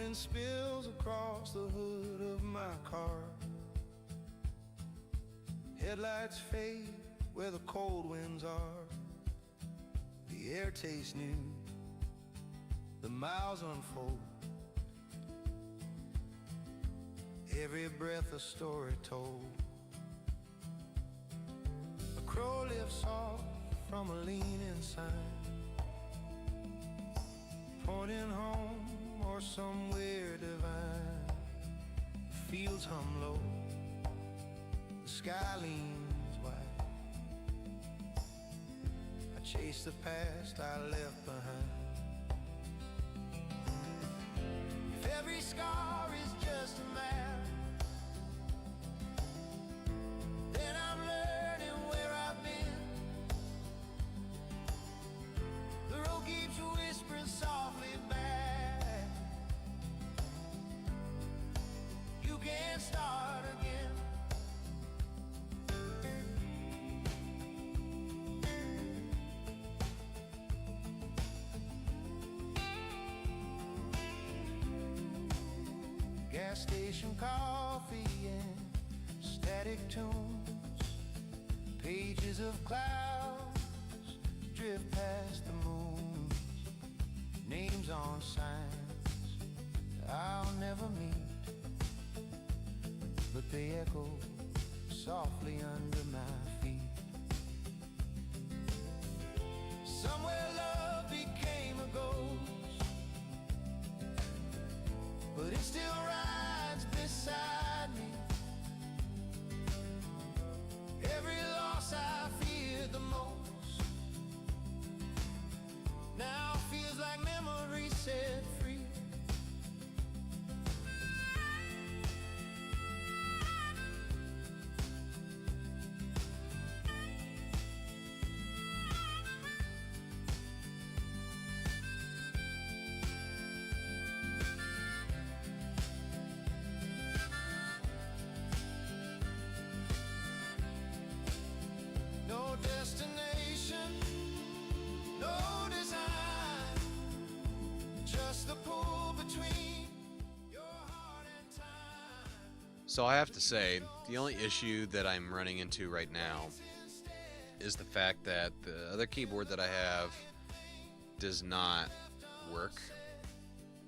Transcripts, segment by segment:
morning spills across the hood of my car. Headlights fade where the cold winds are. The air tastes new, the miles unfold. Every breath a story told. A crow lifts off from a leaning sign, pointing home or somewhere divine. The fields hum low, the sky leans wide. I chase the past I left behind. If every scar is just a map, then I'm learning where I've been. The road keeps whispering softly back. You can't start again. Gas station coffee and static tunes. Pages of clouds drift past the moon. Names on signs I'll never meet, but they echo softly under my feet. Somewhere love became a ghost, but it still rides beside me. Every loss I feared the most now feels like memory set free. No destination, no design, just the pull between your heart and time. So I have to say, the only issue that I'm running into right now is the fact that the other keyboard that I have does not work.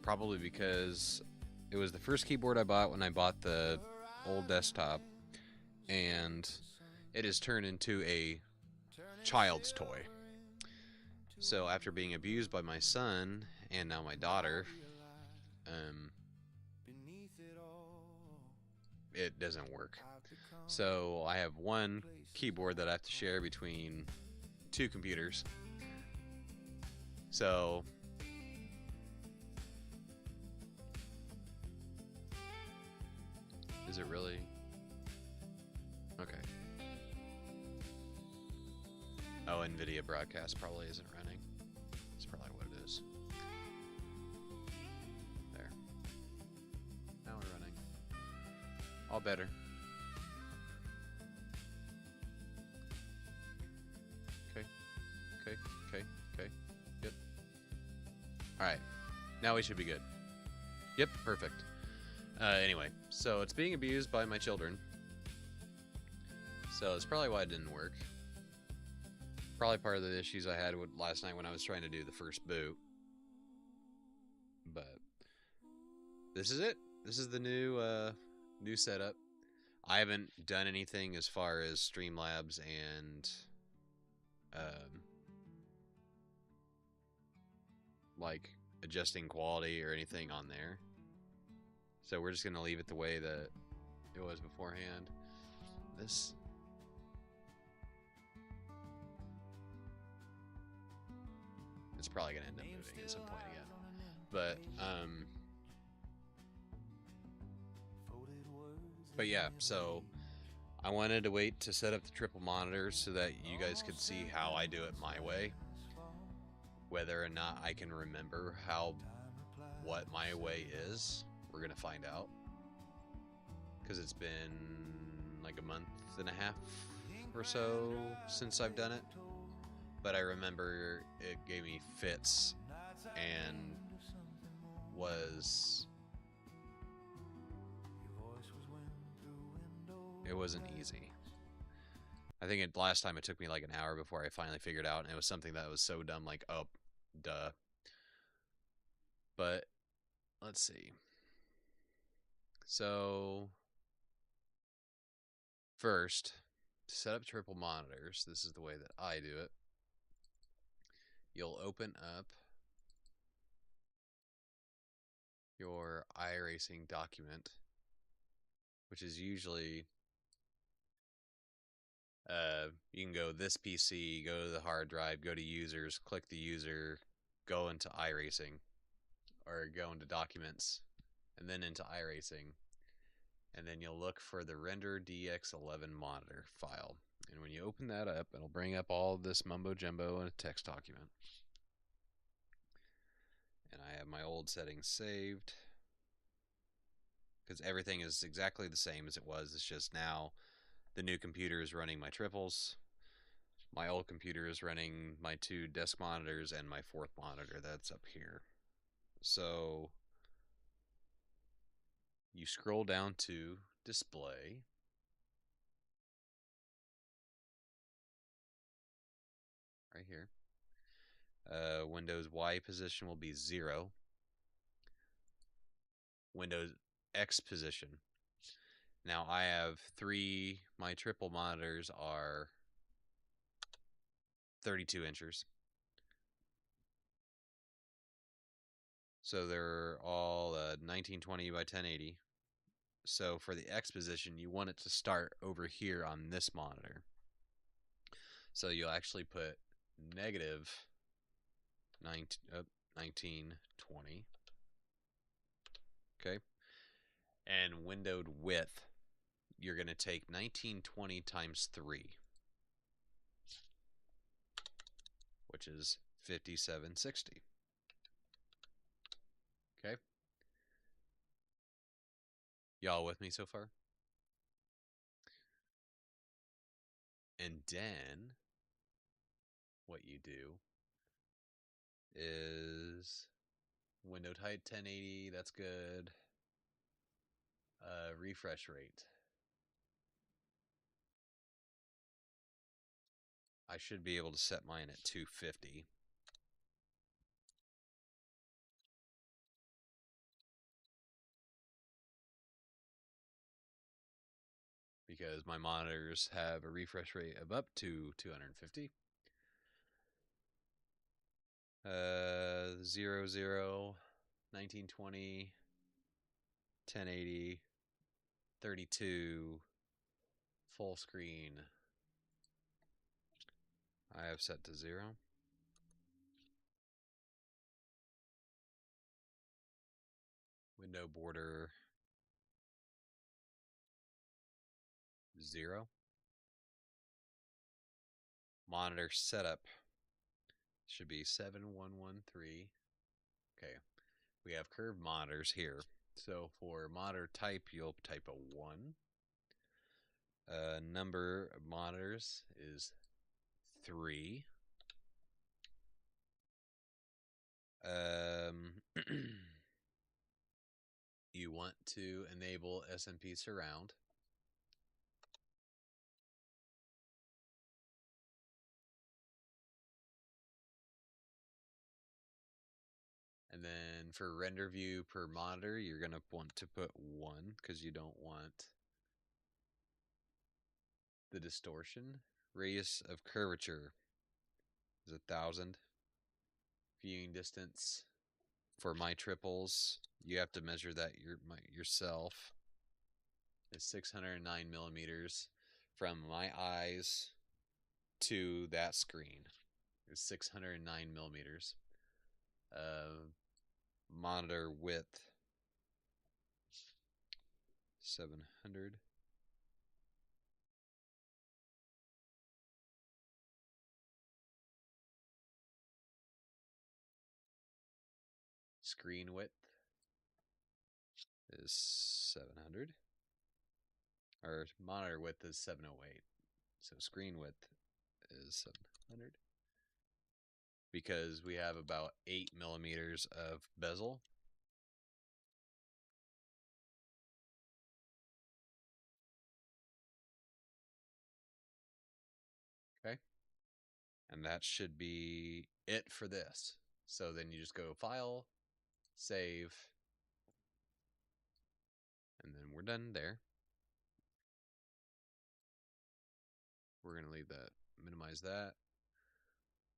Probably because it was the first keyboard I bought when I bought the old desktop, and it has turned into a child's toy. So after being abused by my son and now my daughter, it doesn't work. So I have one keyboard that I have to share between two computers. So is it really? Okay. Oh, NVIDIA broadcast probably isn't running. That's probably what it is. There. Now we're running. All better. Okay. Okay. Okay. Okay. Yep. Alright. Now we should be good. Yep. Perfect. Anyway, so it's being abused by my children. So it's probably why it didn't work. Probably part of the issues I had with last night when I was trying to do the first boot. But this is it. This is the new setup. I haven't done anything as far as Streamlabs and like adjusting quality or anything on there. So we're just gonna leave it the way that it was beforehand. This. It's probably gonna end up moving at some point again, but yeah. So I wanted to wait to set up the triple monitors so that you guys could see how I do it my way. Whether or not I can remember what my way is, we're gonna find out. Because it's been like a month and a half or so since I've done it. But I remember it gave me fits and was it wasn't easy. I think last time it took me like an hour before I finally figured out, and it was something that was so dumb, like, oh, duh. But let's see. So first, to set up triple monitors, this is the way that I do it. You'll open up your iRacing document, which is usually you can go this PC, go to the hard drive, go to users, click the user, go into iRacing, or go into documents, and then into iRacing, and then you'll look for the render DX11 monitor file. And when you open that up, it'll bring up all this mumbo jumbo in a text document. And I have my old settings saved because everything is exactly the same as it was. It's just now the new computer is running my triples. My old computer is running my 2 desk monitors and my 4th monitor that's up here. So you scroll down to display. Right here. Windows Y position will be 0. Windows X position. Now I have 3, my triple monitors are 32 inches. So they're all 1920 by 1080. So for the X position, you want it to start over here on this monitor. So you'll actually put negative 1920. Okay. And windowed width, you're going to take 1920 times 3, which is 5760. Okay. Y'all with me so far? And then what you do is windowed height 1080, that's good. Refresh rate. I should be able to set mine at 250. Because my monitors have a refresh rate of up to 250. 00, 1920, 1080, 32, full screen. I have set to 0. Window border 0. Monitor setup should be 7113. Okay, we have curved monitors here. So for monitor type, you'll type a 1. Number of monitors is 3. You want to enable SMP surround. And then for render view per monitor, you're going to want to put 1 because you don't want the distortion. Radius of curvature is 1000. Viewing distance for my triples, you have to measure that yourself. Is 609 millimeters from my eyes to that screen. Is 609 millimeters. Monitor width 700. Screen width is 700. Or monitor width is 708. So screen width is 700. Because we have about 8 millimeters of bezel. And that should be it for this. So then you just go File, Save, and then we're done there. We're going to leave that, minimize that.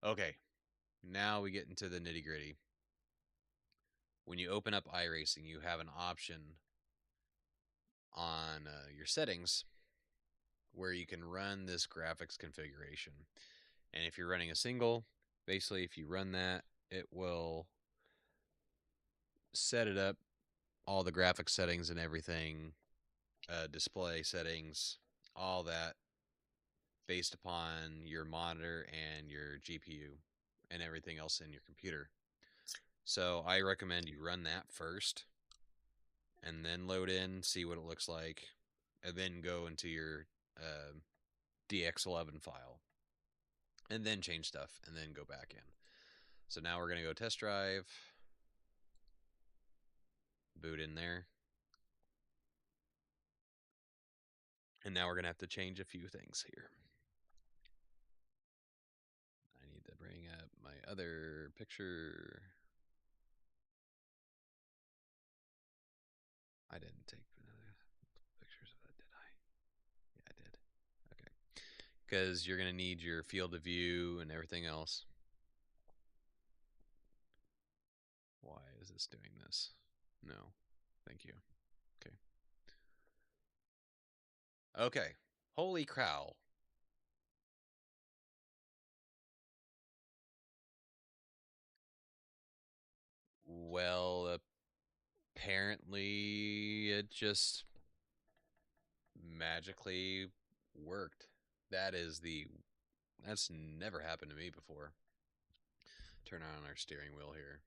Okay, now we get into the nitty gritty. When you open up iRacing, you have an option on your settings where you can run this graphics configuration. And if you're running a single, basically if you run that, it will set it up, all the graphics settings and everything, display settings, all that based upon your monitor and your GPU and everything else in your computer. So I recommend you run that first and then load in, see what it looks like, and then go into your DX11 file and then change stuff and then go back in. So now we're going to go test drive, boot in there. And now we're going to have to change a few things here. I need to bring up my other picture. I didn't take pictures of that, did I? Yeah, I did. Okay. Because you're going to need your field of view and everything else. Why is this doing this? No. Thank you. Okay. Okay. Holy cow. Well, apparently it just magically worked. That's never happened to me before. Turn on our steering wheel here.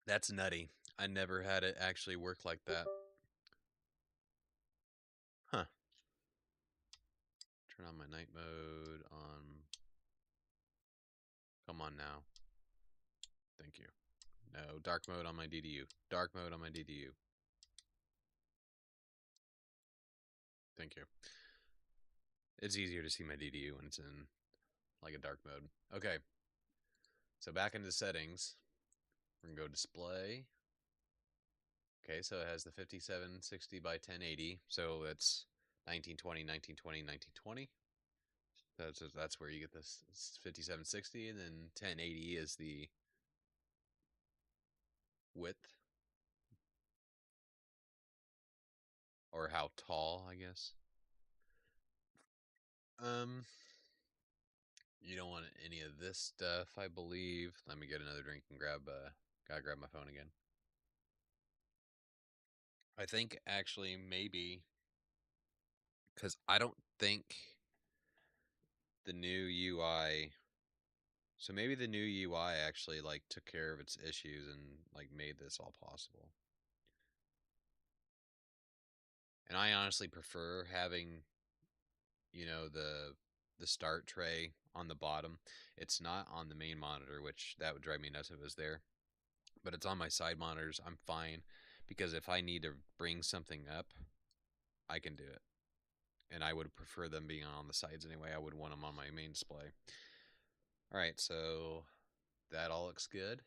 That's nutty. I never had it actually work like that. Huh. Turn on my night mode on. Come on now. Thank you. No, dark mode on my DDU. Dark mode on my DDU. Thank you. It's easier to see my DDU when it's in like a dark mode. Okay. So back into settings. We're going to go display. Okay, so it has the 5760 by 1080. So it's 1920, 1920, 1920. That's where you get this 5760, and then 1080 is the width, or how tall, I guess. You don't want any of this stuff, I believe. Let me get another drink and gotta grab my phone again. I think actually maybe because I don't think the new UI. So maybe the new UI actually like took care of its issues and like made this all possible. And I honestly prefer having, the start tray on the bottom. It's not on the main monitor, which that would drive me nuts if it was there. But it's on my side monitors. I'm fine because if I need to bring something up, I can do it. And I would prefer them being on the sides anyway. I would want them on my main display. All right, so that all looks good.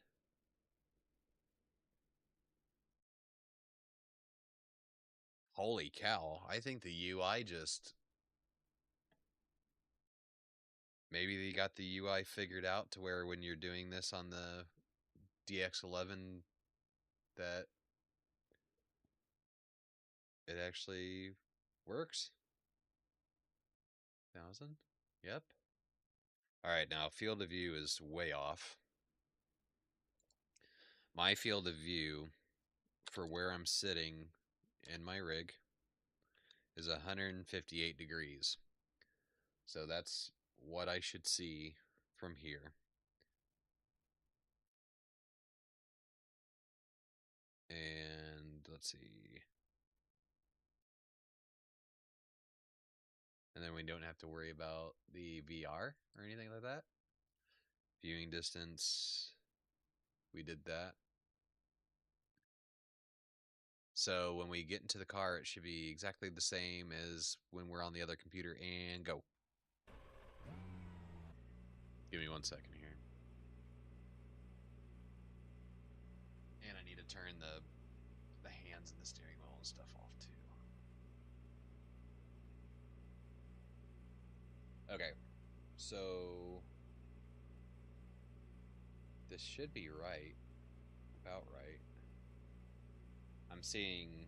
Holy cow, I think the UI just... Maybe they got the UI figured out to where when you're doing this on the DX11 that it actually works. 1000? Yep. All right, now field of view is way off. My field of view for where I'm sitting in my rig is 158 degrees. So that's what I should see from here. And let's see. And then we don't have to worry about the VR or anything like that. Viewing distance, we did that. So when we get into the car, it should be exactly the same as when we're on the other computer, and go. Give me 1 second here. And I need to turn the hands and the steering wheel and stuff off too. Okay, so this should be right, about right. I'm seeing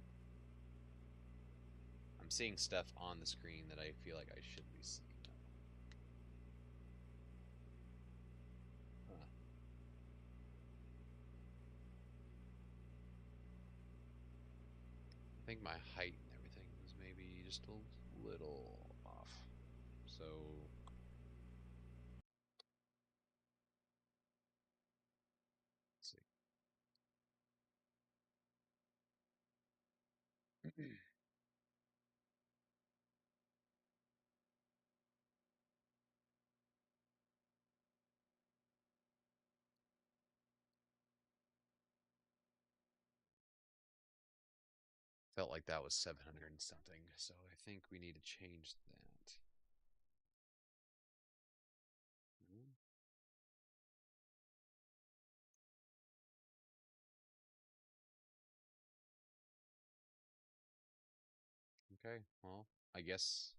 stuff on the screen that I feel like I should be seeing. Huh. I think my height and everything was maybe just a little off. So let's see. Felt like that was 700 and something, so I think we need to change that. Okay, well, I guess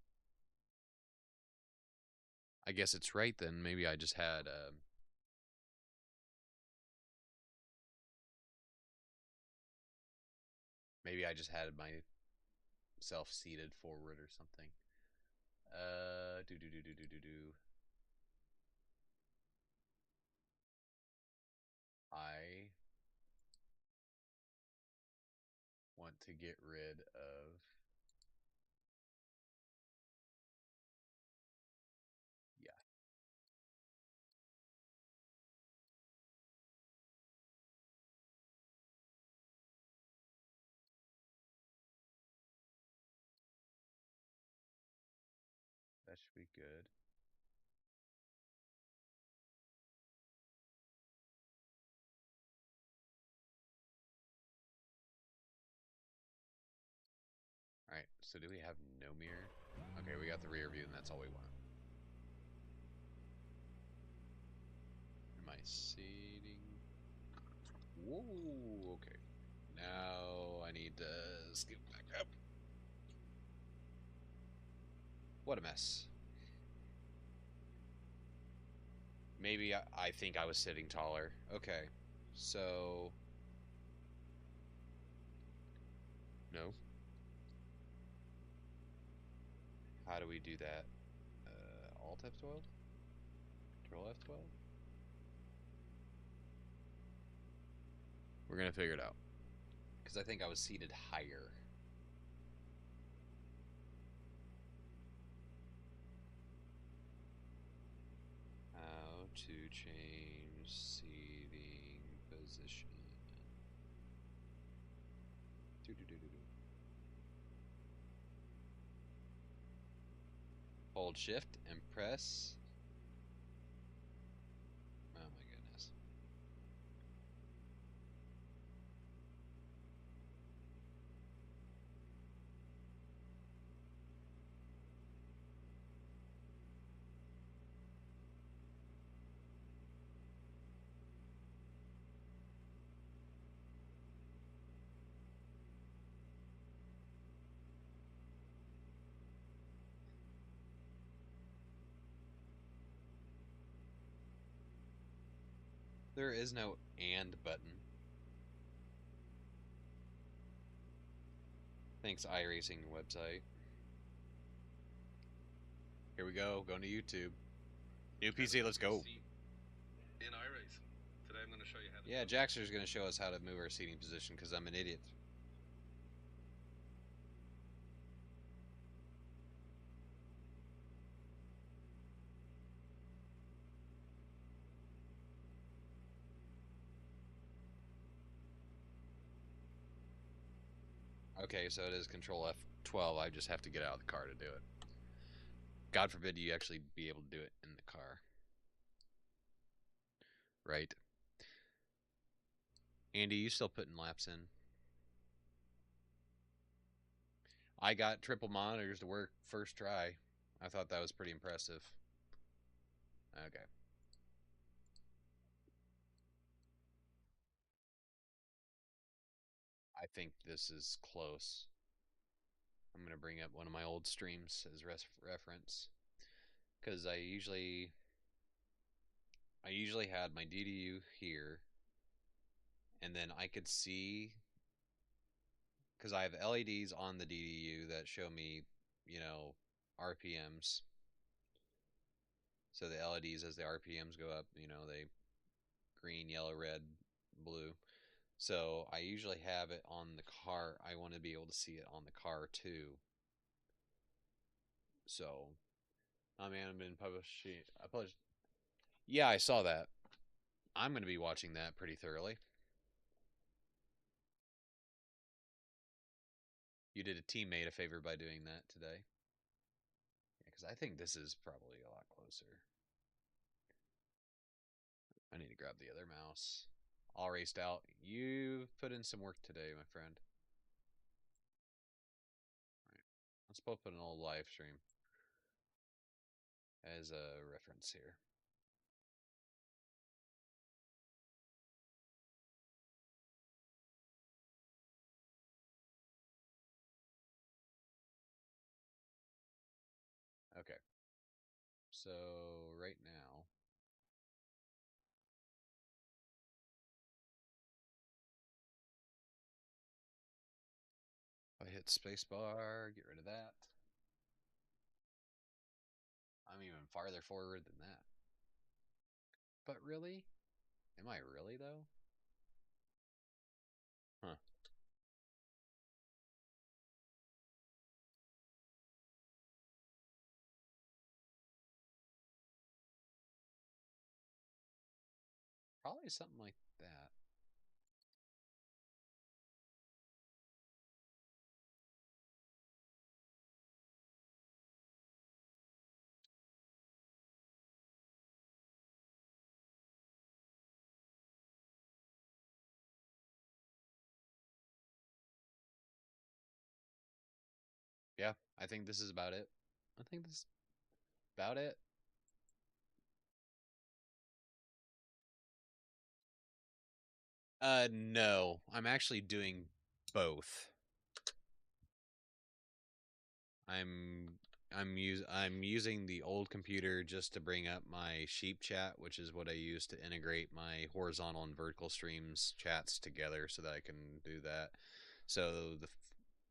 it's right then. Maybe I just had myself seated forward or something. Do. I want to get rid of, yeah. That should be good. All right. So do we have no mirror? Okay, we got the rear view, and that's all we want. Am I seating? Whoa. Okay. Now I need to scoot back up. What a mess. Maybe I think I was sitting taller. Okay. So no. How do we do that? Alt F12? Control F12? We're gonna figure it out. Because I think I was seated higher. How to change seating position. Hold shift and press. Oh my goodness. There is no and button. Thanks, iRacing website. Here we go. Going to YouTube. New PC, let's go. In iRacing. Today I'm going to show you how to. Yeah, Jaxter's going to show us how to move our seating position because I'm an idiot. Okay, so it is Control F12. I just have to get out of the car to do it. God forbid you actually be able to do it in the car. Right. Andy, you still putting laps in? I got triple monitors to work first try. I thought that was pretty impressive. Okay. I think this is close. I'm going to bring up one of my old streams as reference because I usually had my DDU here, and then I could see because I have LEDs on the DDU that show me, RPMs. So the LEDs, as the RPMs go up, they green, yellow, red, blue. So I usually have it on the car. I want to be able to see it on the car too. So, oh man, I've been publishing. I published. Yeah, I saw that. I'm going to be watching that pretty thoroughly. You did a teammate a favor by doing that today. Yeah, because I think this is probably a lot closer. I need to grab the other mouse. All raced out. You've put in some work today, my friend. All right. Let's both put an old live stream as a reference here. Okay. So right now, if I hit spacebar, get rid of that. I'm even farther forward than that. But really? Am I really though? Huh. Probably something like that. Yeah, I think this is about it. I think this is about it. No, I'm actually doing both. I'm I'm using the old computer just to bring up my sheep chat, which is what I use to integrate my horizontal and vertical streams chats together, so that I can do that. So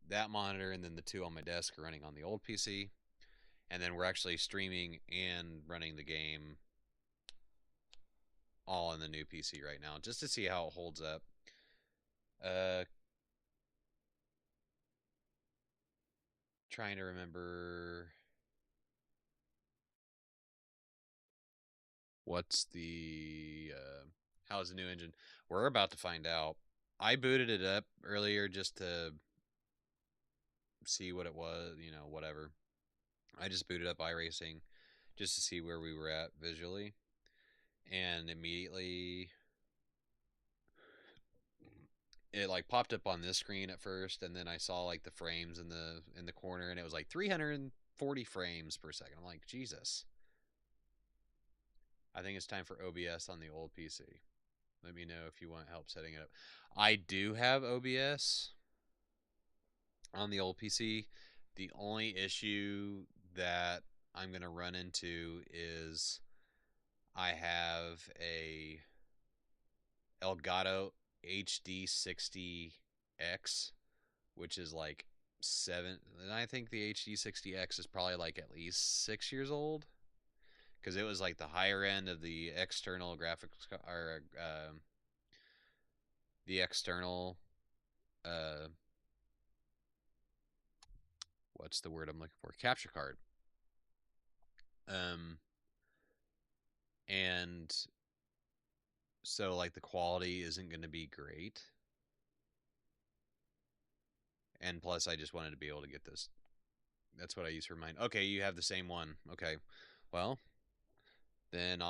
that monitor and then the two on my desk are running on the old PC, and then we're actually streaming and running the game all in the new PC right now, just to see how it holds up. Uh, Trying to remember what's the how's the new engine. We're about to find out. I booted it up earlier just to see what it was, whatever. I just booted up iRacing just to see where we were at visually, and immediately it like popped up on this screen at first, and then I saw like the frames in the corner, and it was like 340 frames per second. I'm like, Jesus. I think it's time for OBS on the old PC. Let me know if you want help setting it up. I do have OBS on the old PC. The only issue that I'm going to run into is I have a Elgato HD60X, which is like seven. And I think the HD60X is probably like at least 6 years old because it was like the higher end of the external graphics or the external uh, what's the word I'm looking for? Capture card. Um, and so like the quality isn't going to be great. And plus, I just wanted to be able to get this. That's what I use for mine. Okay, you have the same one. Okay, well, then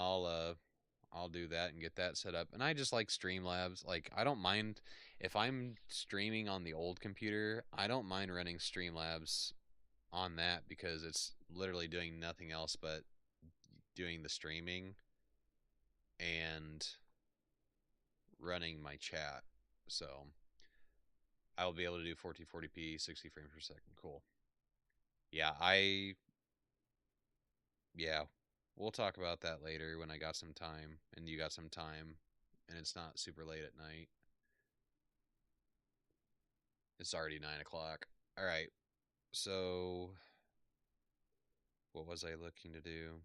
I'll do that and get that set up. And I just like Streamlabs. Like, I don't mind if I'm streaming on the old computer, I don't mind running Streamlabs on that because it's literally doing nothing else but doing the streaming and running my chat. So I'll be able to do 1440p, 60 frames per second. Cool. Yeah, yeah, we'll talk about that later when I got some time and you got some time and it's not super late at night. It's already 9 o'clock. All right. So what was I looking to do?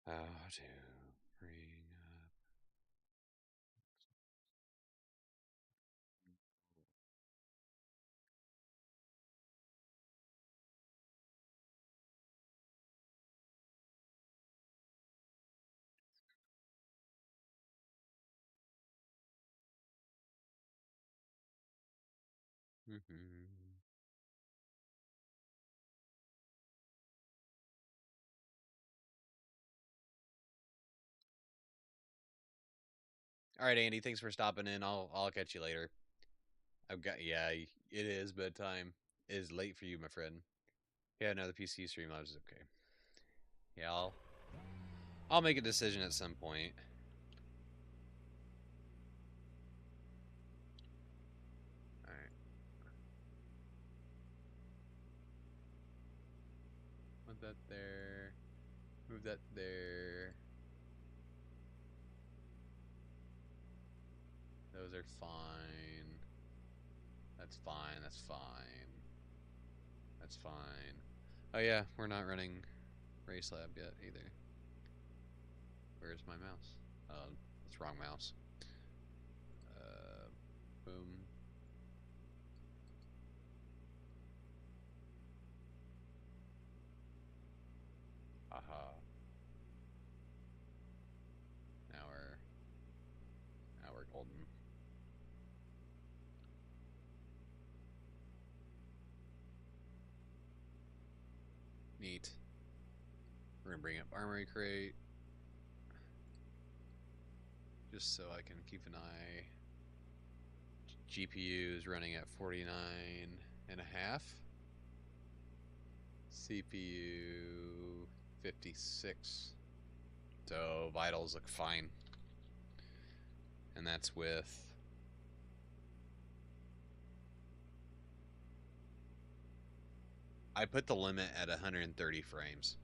How to bring up. All right, Andy. Thanks for stopping in. I'll catch you later. I've got it is bedtime. It is late for you, my friend. Yeah, another PC stream. I was okay. Yeah, I'll make a decision at some point. All right. Put that there. Move that there. Those are fine. That's fine. That's fine. That's fine. Oh yeah, we're not running Race Lab yet either. Where's my mouse? Oh, it's wrong mouse. Boom. Aha. Now we're golden. Neat. We're gonna bring up Armory Crate. Just so I can keep an eye. GPU is running at 49.5. CPU 56. So vitals look fine. And that's with I put the limit at 130 frames.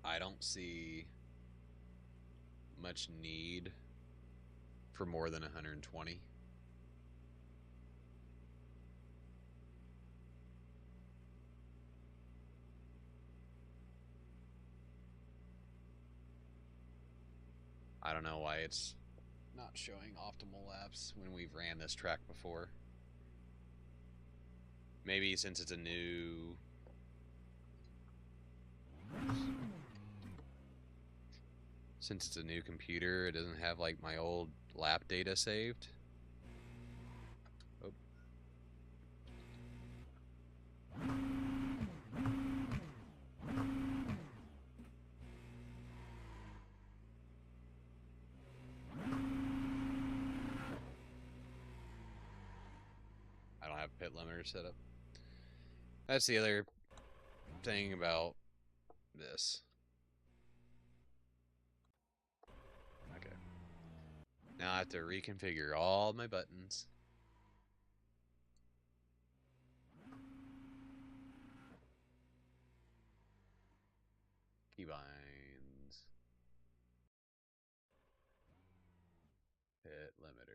I don't see much need for more than 120. I don't know why it's not showing optimal laps when we've ran this track before. Maybe since it's a new computer, it doesn't have like my old lap data saved. Oh. I don't have pit limiter set up. That's the other thing about this. Okay. Now I have to reconfigure all my buttons. Keybinds. Pit limiter.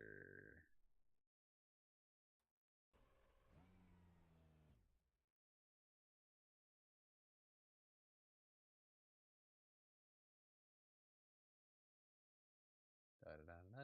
Da da da da.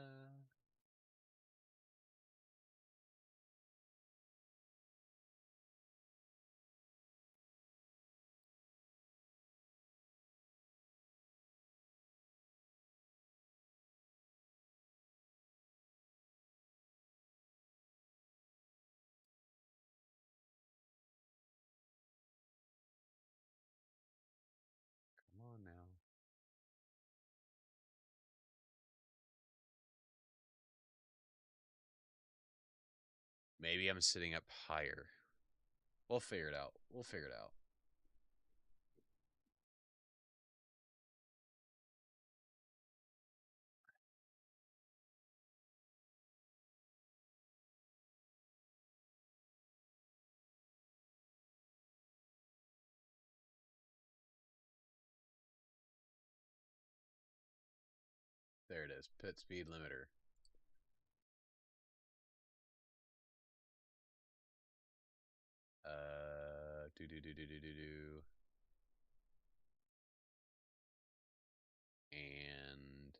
Maybe I'm sitting up higher. We'll figure it out. We'll figure it out. There it is. Pit speed limiter. Do. And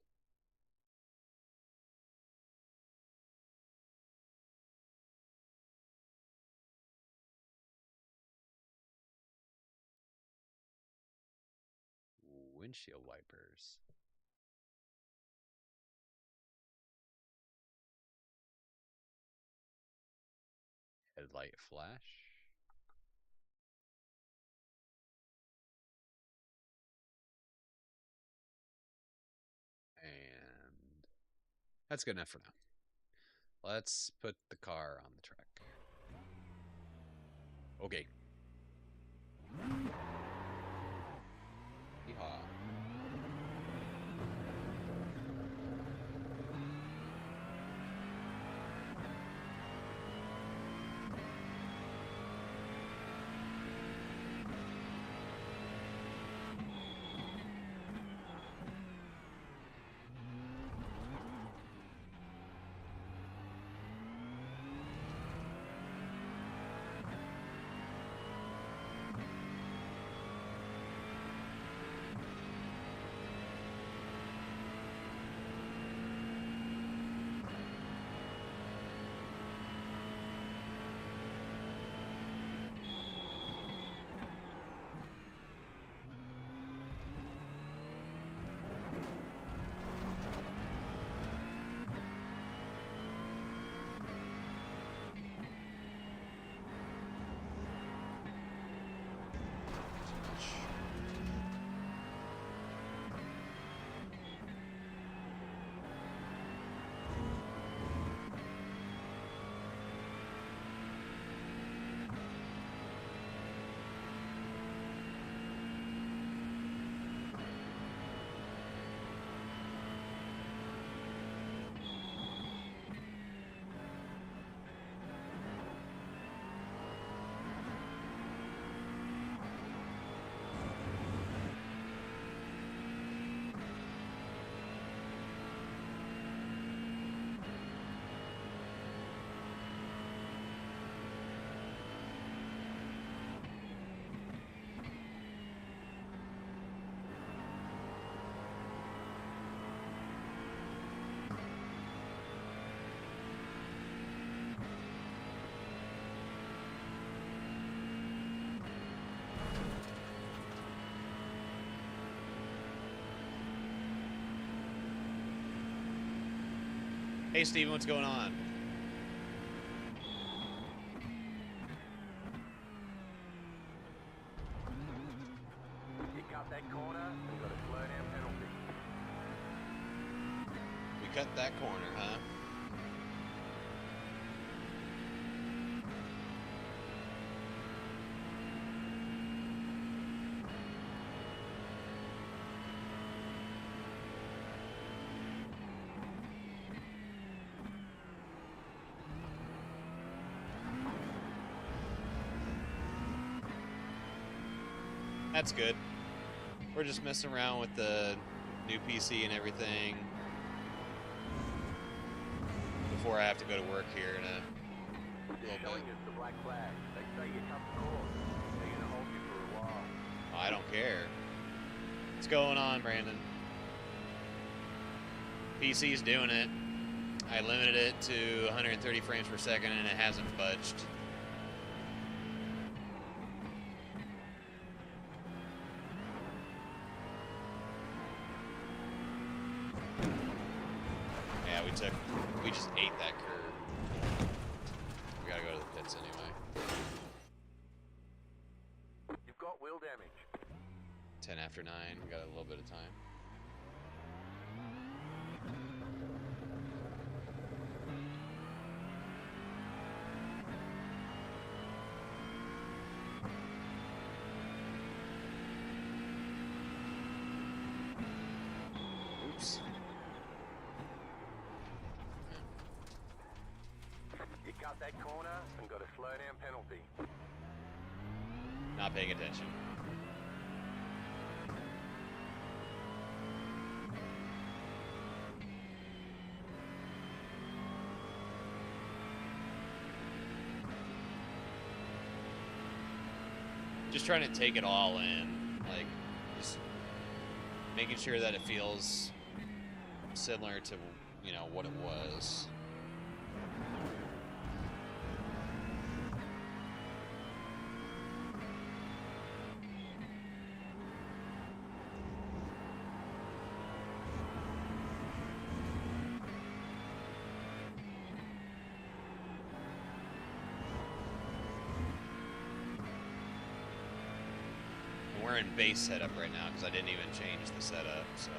windshield wipers. Headlight flash. And that's good enough for now. Let's put the car on the track. Okay. Yeehaw. Hey, Steven, what's going on? You cut that corner, you got a slow down penalty. We cut that corner, huh? That's good. We're just messing around with the new PC and everything before I have to go to work here in a little Showing bit. us the black flag. They say you cut the course. They're gonna hold you for a while. I don't care. What's going on, Brandon? PC's doing it. I limited it to 130 frames per second and it hasn't budged. Yeah, we just ate that curve. We gotta go to the pits anyway. You've got wheel damage. 10 after 9, we got a little bit of time. Oops. You cut that corner and got a slow down penalty. Not paying attention. Just trying to take it all in, like just making sure that it feels similar to, you know, what it was. We're in base setup right now because I didn't even change the setup, so.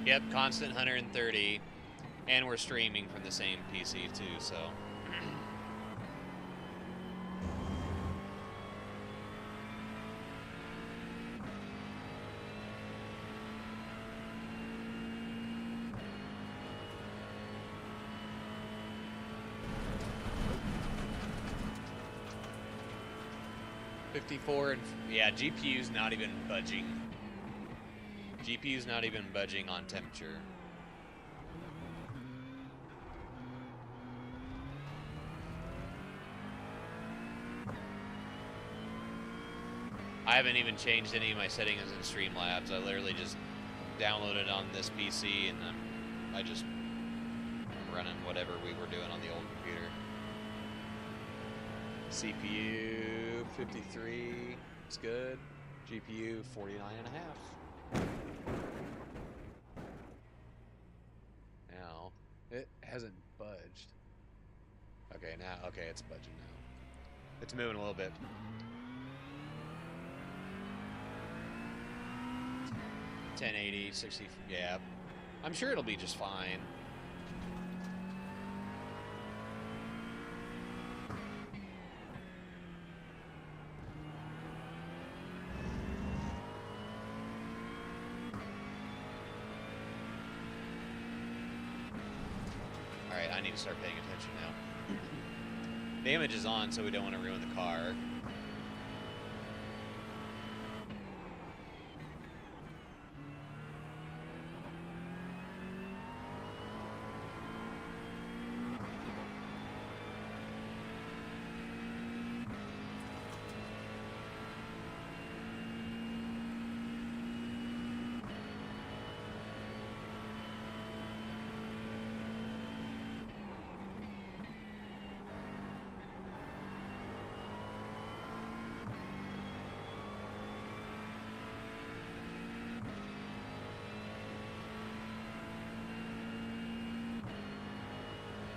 Yep, constant 130, and we're streaming from the same PC too, so. .54 and yeah, GPU's not even budging. GPU's not even budging on temperature. I haven't even changed any of my settings in Streamlabs. I literally just downloaded on this PC and I'm running whatever we were doing on the old computer. CPU 53, it's good. GPU 49.5. Now, it hasn't budged. Okay, now, okay, it's budging now. It's moving a little bit. .1080, 60, yeah. I'm sure it'll be just fine. Alright, I need to start paying attention now. The image is on, so we don't want to ruin the car.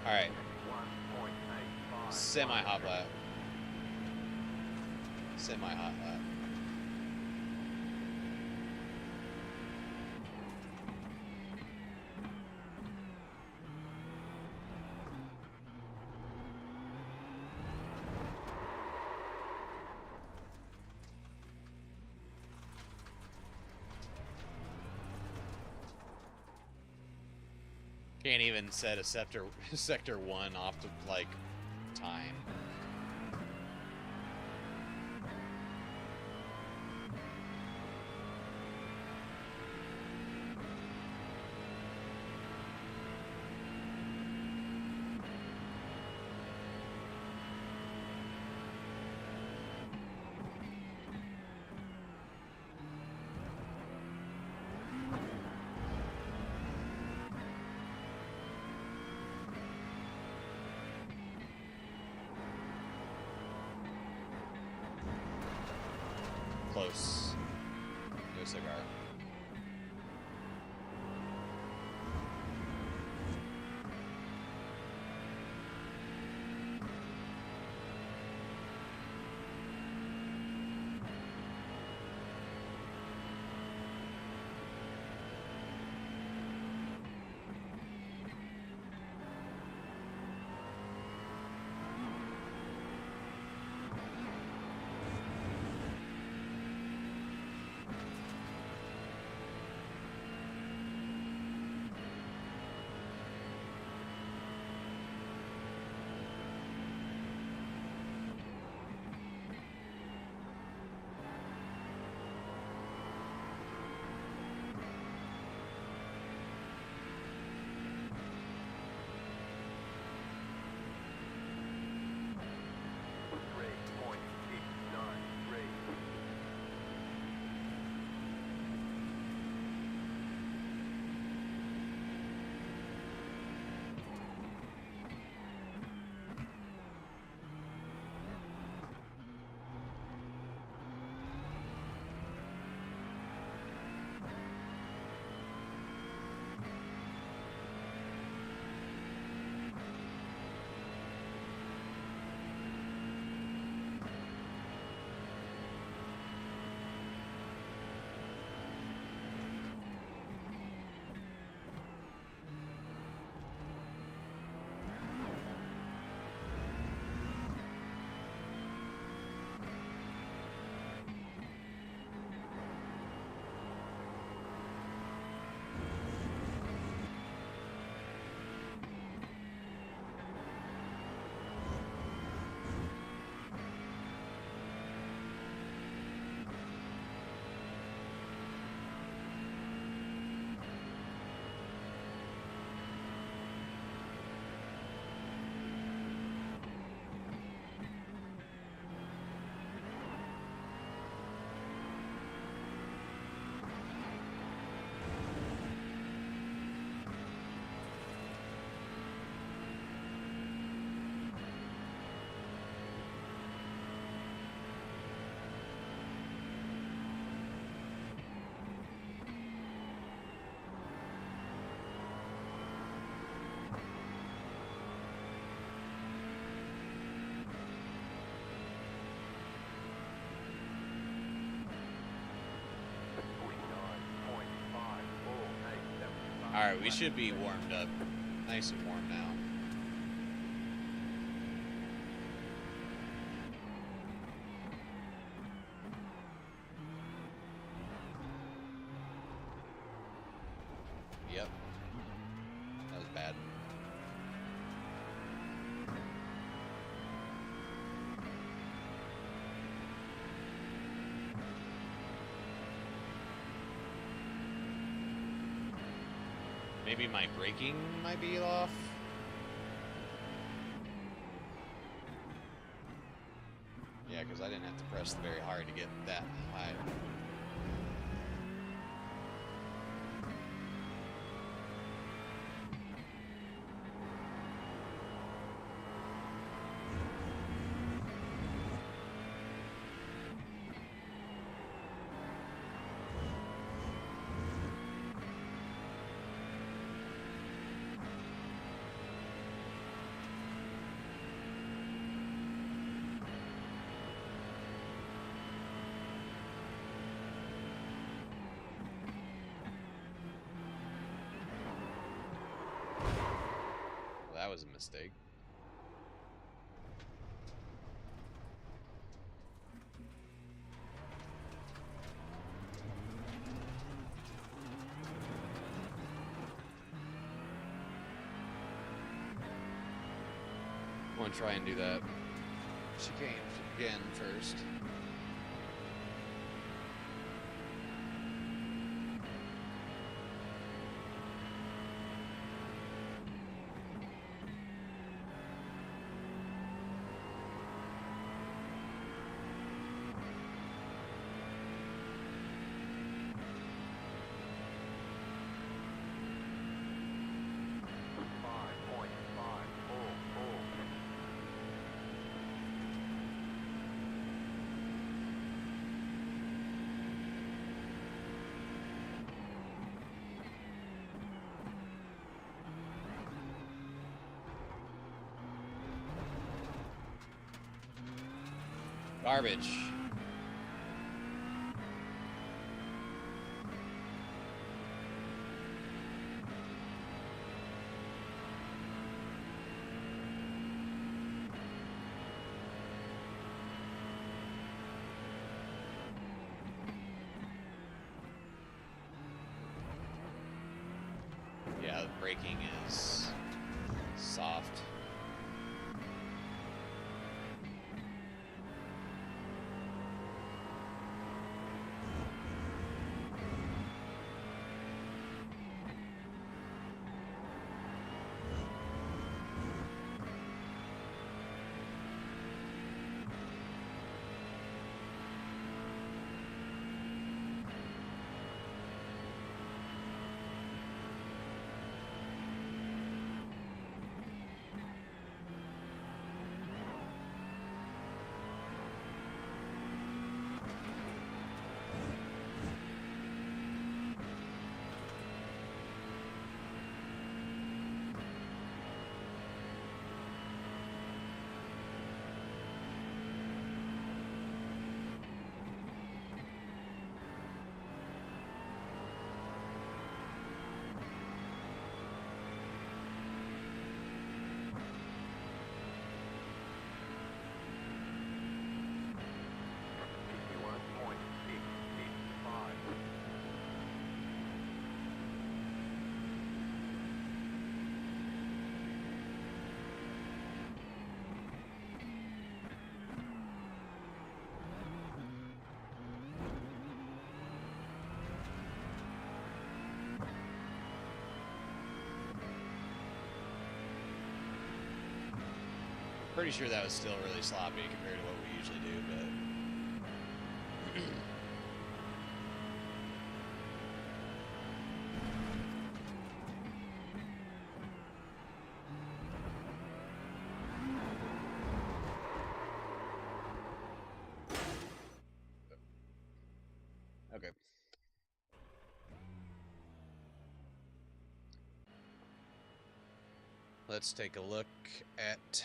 Alright. Semi-hot lap. Semi-hot lap. Can't even set a sector 1 off to, like, time. Close. No cigar. Alright, we should be warmed up. Nice and warm now. Yep. That was bad. Maybe my braking might be off. Yeah, because I didn't have to press very hard to get that high. That was a mistake. I want to try and do that chicane again first. Garbage. Yeah, the braking is soft. Pretty sure that was still really sloppy compared to what we usually do, but okay. Let's take a look at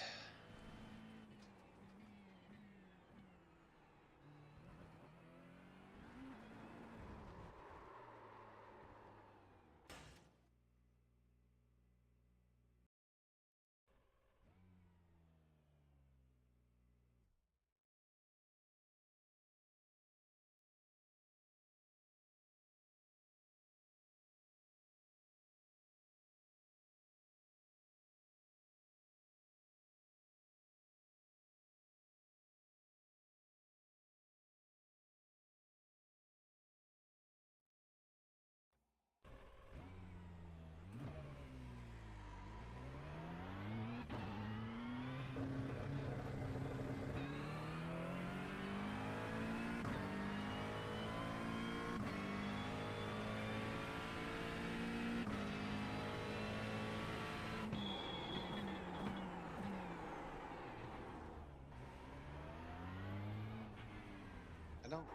don't...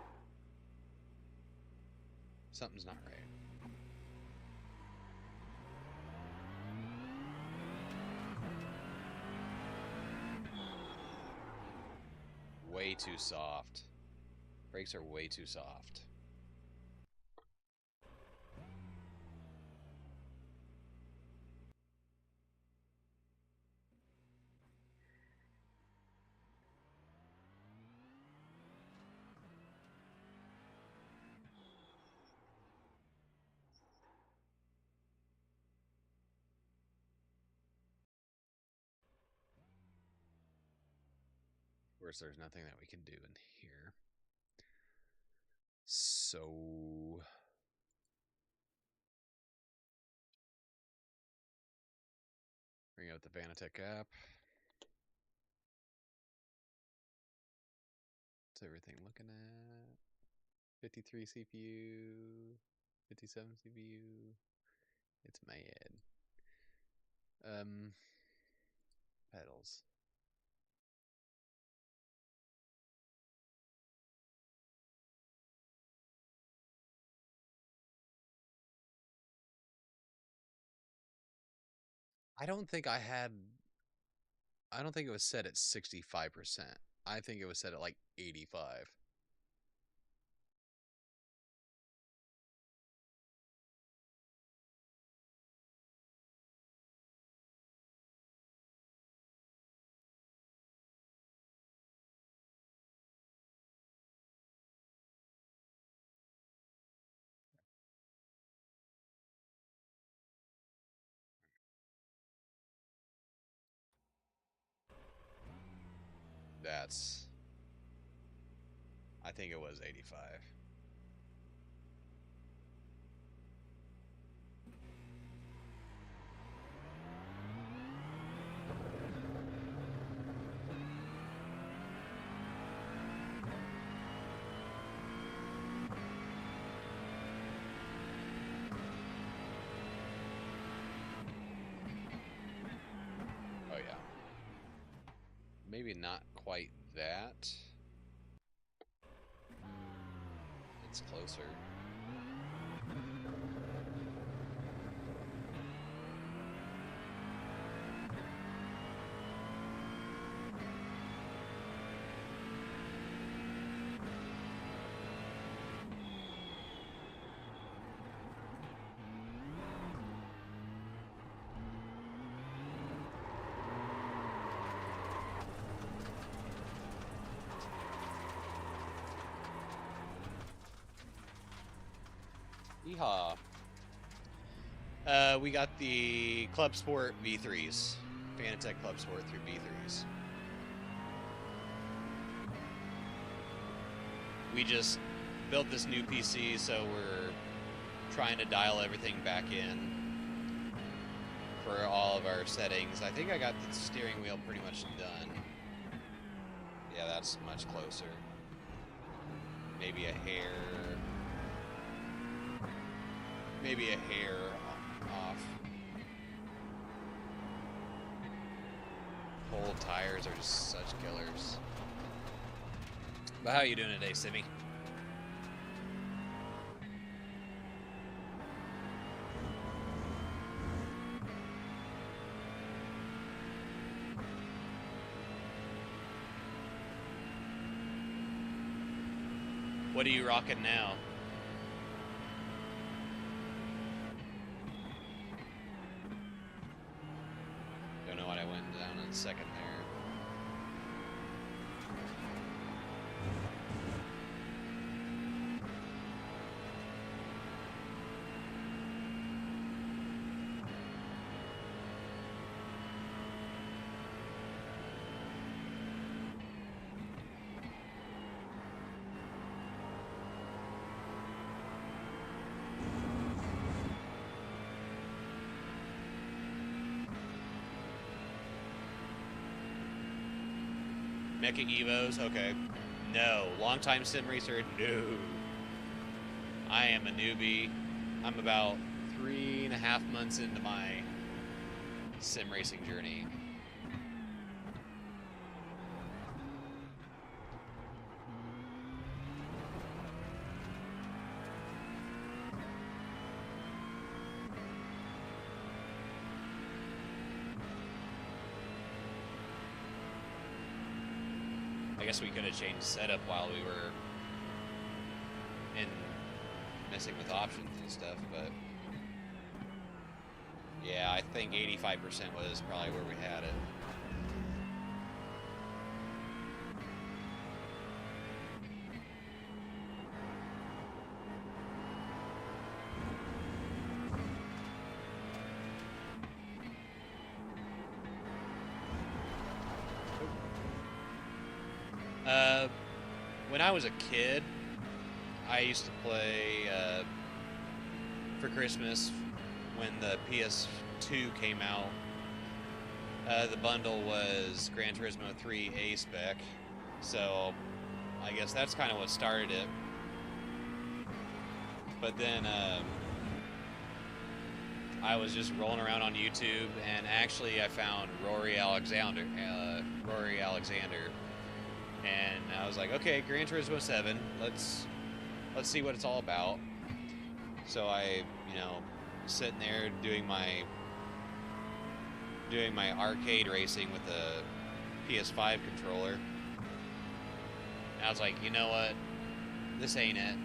Something's not right. Way too soft. Brakes are way too soft. Of course, there's nothing that we can do in here. So... bring out the FANATEC app. What's everything looking at? 53 CPU, 57 CPU. It's mad. Pedals. I don't think it was set at 65%. I think it was set at like 85. I think it was 85. Oh yeah. Maybe not quite that. It's closer. Yeehaw. We got the CLUBSPORT V3s. FANATEC CLUBSPORT through V3s. We just built this new PC, so we're trying to dial everything back in for all of our settings. I think I got the steering wheel pretty much done. Yeah, that's much closer. Maybe a hair off. Old tires are just such killers. But how are you doing today, Simi? What are you rocking now? Don't know what I went down in a second there. Mecha Evos, okay. No. Long-time sim racer, no. I am a newbie. I'm about 3.5 months into my sim racing journey. guess we could have changed setup while we were in messing with options and stuff, but yeah, I think 85% was probably where we had it. When I was a kid, I used to play for Christmas when the PS2 came out. The bundle was Gran Turismo 3 A-Spec, so I guess that's kind of what started it. But then I was just rolling around on YouTube, and actually I found Rory Alexander, and I was like, okay, Gran Turismo 7, let's see what it's all about. So I, sitting there doing my arcade racing with the PS5 controller. And I was like, you know what, this ain't it.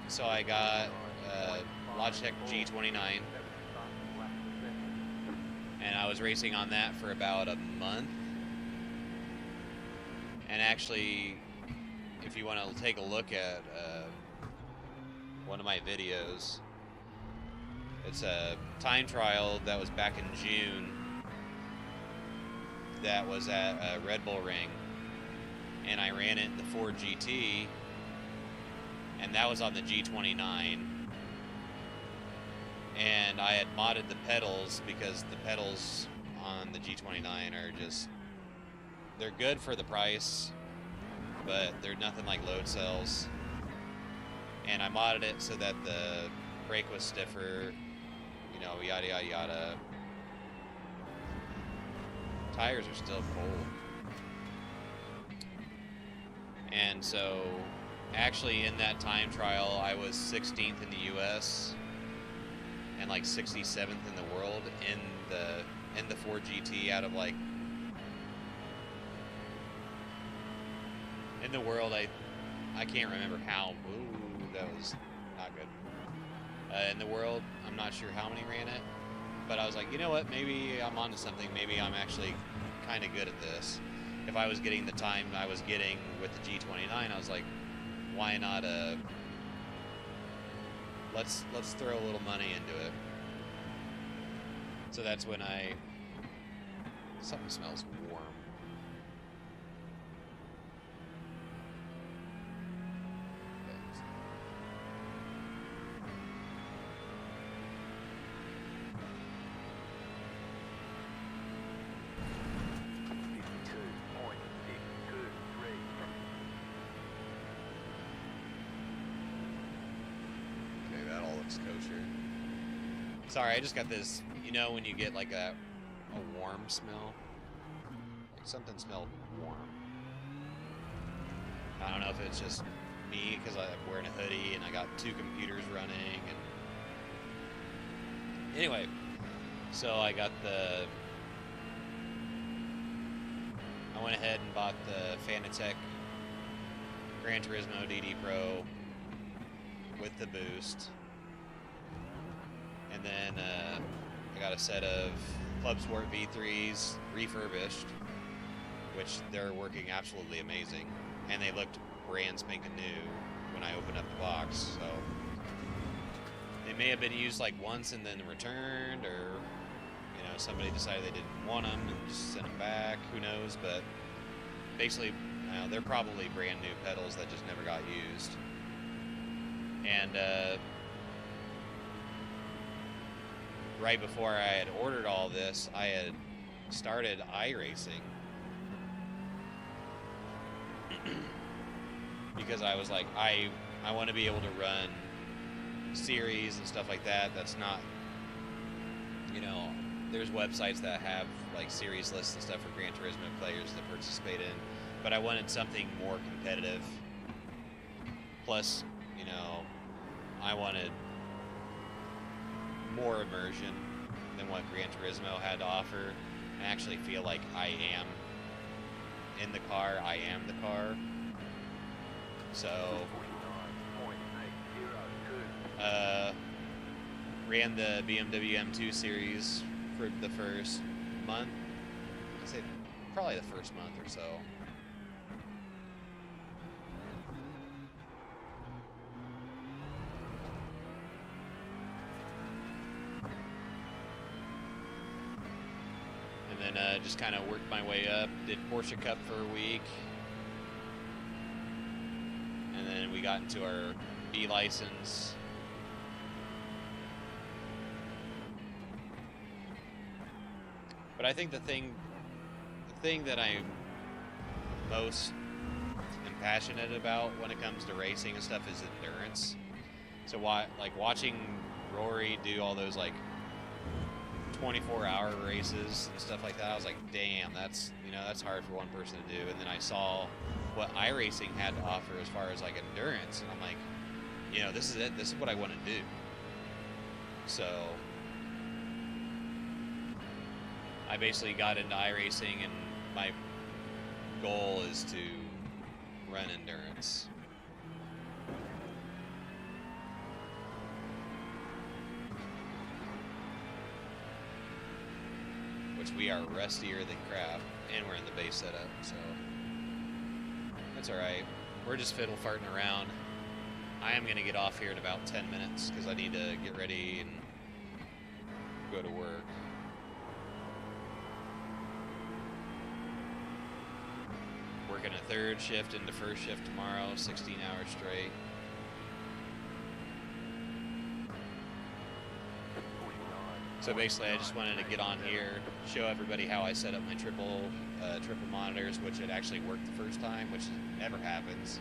So I got Logitech G29, and I was racing on that for about a month. And actually, if you want to take a look at one of my videos, it's a time trial that was back in June that was at Red Bull Ring, and I ran it in the Ford GT, and that was on the G29, and I had modded the pedals because the pedals on the G29 are just, they're good for the price, but they're nothing like load cells. And I modded it so that the brake was stiffer, yada yada yada. Tires are still cold. And so, actually in that time trial, I was 16th in the US and like 67th in the world in the Ford GT out of like, in the world, I can't remember how. Ooh, that was not good. In the world, I'm not sure how many ran it, but I was like, you know what? Maybe I'm onto something. Maybe I'm actually kind of good at this. If I was getting the time I was getting with the G29, I was like, why not? Let's throw a little money into it. So that's when something smells warm. Kosher. Sorry, I just got this, when you get like a warm smell? Like something smelled warm. I don't know if it's just me because I'm wearing a hoodie and I got 2 computers running. And anyway, so I went ahead and bought the FANATEC Gran Turismo DD Pro with the boost. And then I got a set of CLUBSPORT V3s refurbished, which they're working absolutely amazing. And they looked brand spanking new when I opened up the box. So they may have been used like once and then returned, or somebody decided they didn't want them and just sent them back. Who knows? But basically, they're probably brand new pedals that just never got used. And right before I had ordered all this, I had started iRacing because I was like, I want to be able to run series and stuff like that. That's not, there's websites that have like series lists and stuff for Gran Turismo players that participate in, but I wanted something more competitive. Plus, I wanted more immersion than what Gran Turismo had to offer. I actually feel like I am in the car, I am the car. So, ran the BMW M2 series for the first month. I'd say probably the first month or so. And then just kind of worked my way up. Did Porsche Cup for a week. And then we got into our B license. But I think the thing that I'm most passionate about when it comes to racing and stuff is endurance. So like watching Rory do all those like 24-hour races and stuff like that, I was like, damn, that's hard for one person to do. And then I saw what iRacing had to offer as far as like endurance, and I'm like, this is it. This is what I want to do. So I basically got into iRacing, and my goal is to run endurance. Which we are rustier than crap, and we're in the base setup, so that's alright. We're just fiddle farting around. I am going to get off here in about 10 minutes because I need to get ready and go to work. Working a third shift into first shift tomorrow, 16 hours straight. So basically, I just wanted to get on here, show everybody how I set up my triple monitors, which had actually worked the first time, which never happens.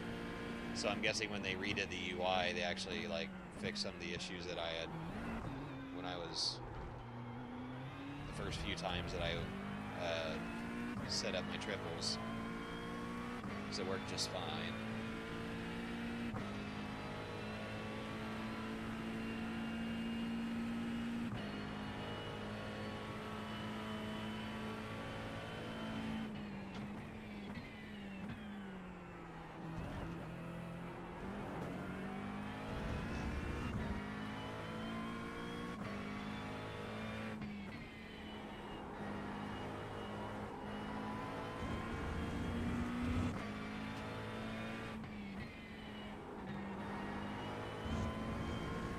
So I'm guessing when they redid the UI, they actually like fixed some of the issues that I had when I was the first few times that I set up my triples. So it worked just fine.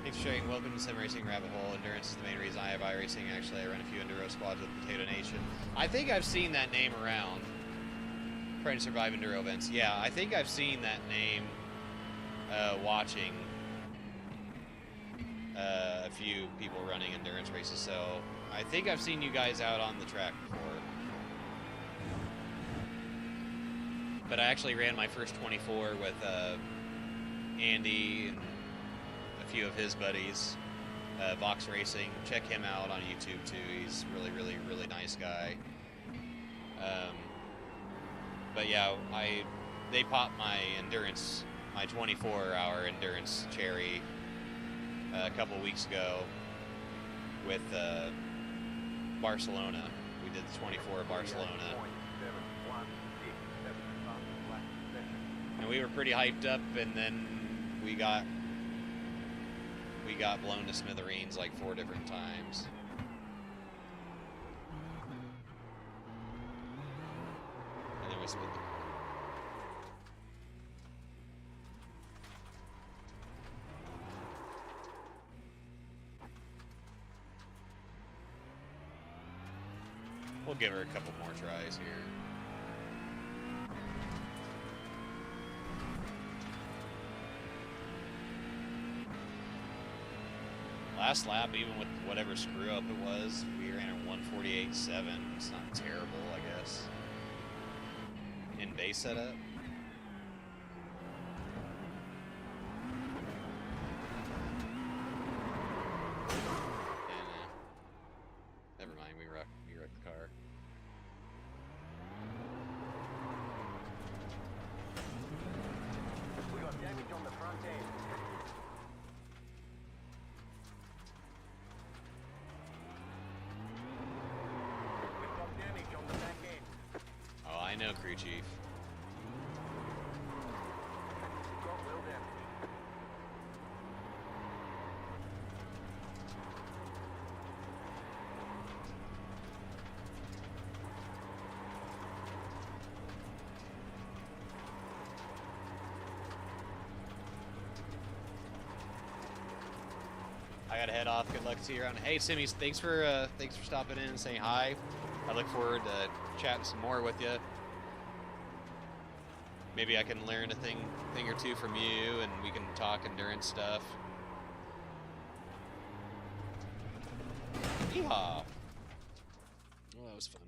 Thanks for sharing. Welcome to Sim Racing Rabbit Hole. Endurance is the main reason I have iRacing. Actually, I run a few Enduro squads with Potato Nation. I think I've seen that name around. Trying to survive Enduro events. Yeah, I think I've seen that name watching a few people running endurance races. So I think I've seen you guys out on the track before. But I actually ran my first 24 with Andy and a few of his buddies, Vox Racing. Check him out on YouTube too. He's really, really, really nice guy. But yeah, they popped my endurance, my 24-hour endurance cherry a couple weeks ago with Barcelona. We did the 24 at Barcelona. And we were pretty hyped up, and then we got blown to smithereens like 4 different times. And then we split the... We'll give her a couple more tries here. Last lap, even with whatever screw up it was, we ran a 148.7. It's not terrible, I guess. In base setup. And, never mind, we wrecked the car. We got damage on the front end. know, crew chief. Got wheel damage. I gotta head off. Good luck to you around. Hey, Simmy, thanks for stopping in and saying hi. I look forward to chatting some more with you. Maybe I can learn a thing or two from you, and we can talk endurance stuff. Yeehaw! Well, that was fun.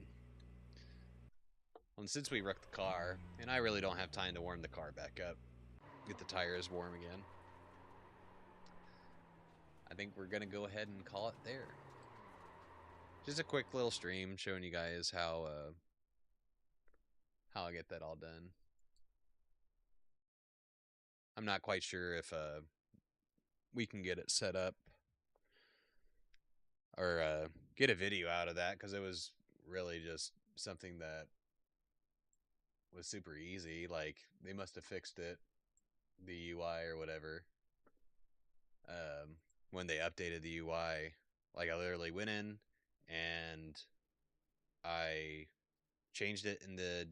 Well, and since we wrecked the car, and I really don't have time to warm the car back up, get the tires warm again, I think we're gonna go ahead and call it there. Just a quick little stream showing you guys how I get that all done. I'm not quite sure if we can get it set up or get a video out of that, because it was really just something that was super easy. Like, they must have fixed it, the UI or whatever, when they updated the UI. Like, I literally went in and I changed it in the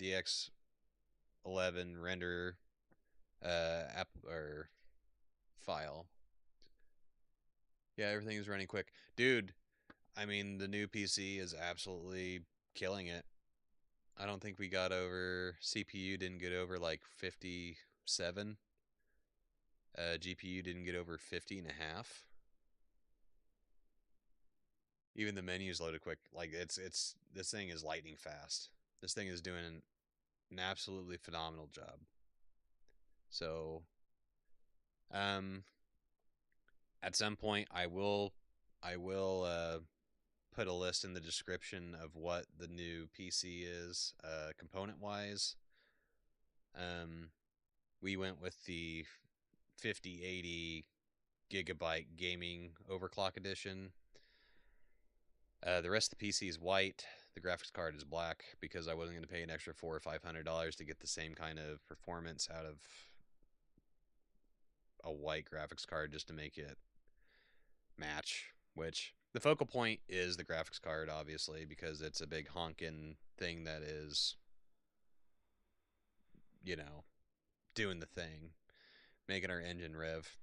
DX11 render app or file. Yeah, everything is running quick, dude. I mean, the new PC is absolutely killing it. I don't think we got over, CPU didn't get over like 57. GPU didn't get over 50 and a half. Even the menus loaded quick. Like, this thing is lightning fast. This thing is doing an absolutely phenomenal job. So, at some point I will put a list in the description of what the new PC is, component wise. We went with the 5080 gigabyte gaming overclock edition. The rest of the PC is white. The graphics card is black, because I wasn't going to pay an extra $400 or $500 to get the same kind of performance out of a white graphics card just to make it match. Which, the focal point is the graphics card, obviously, because it's a big honkin' thing that is, you know, doing the thing, making our engine rev.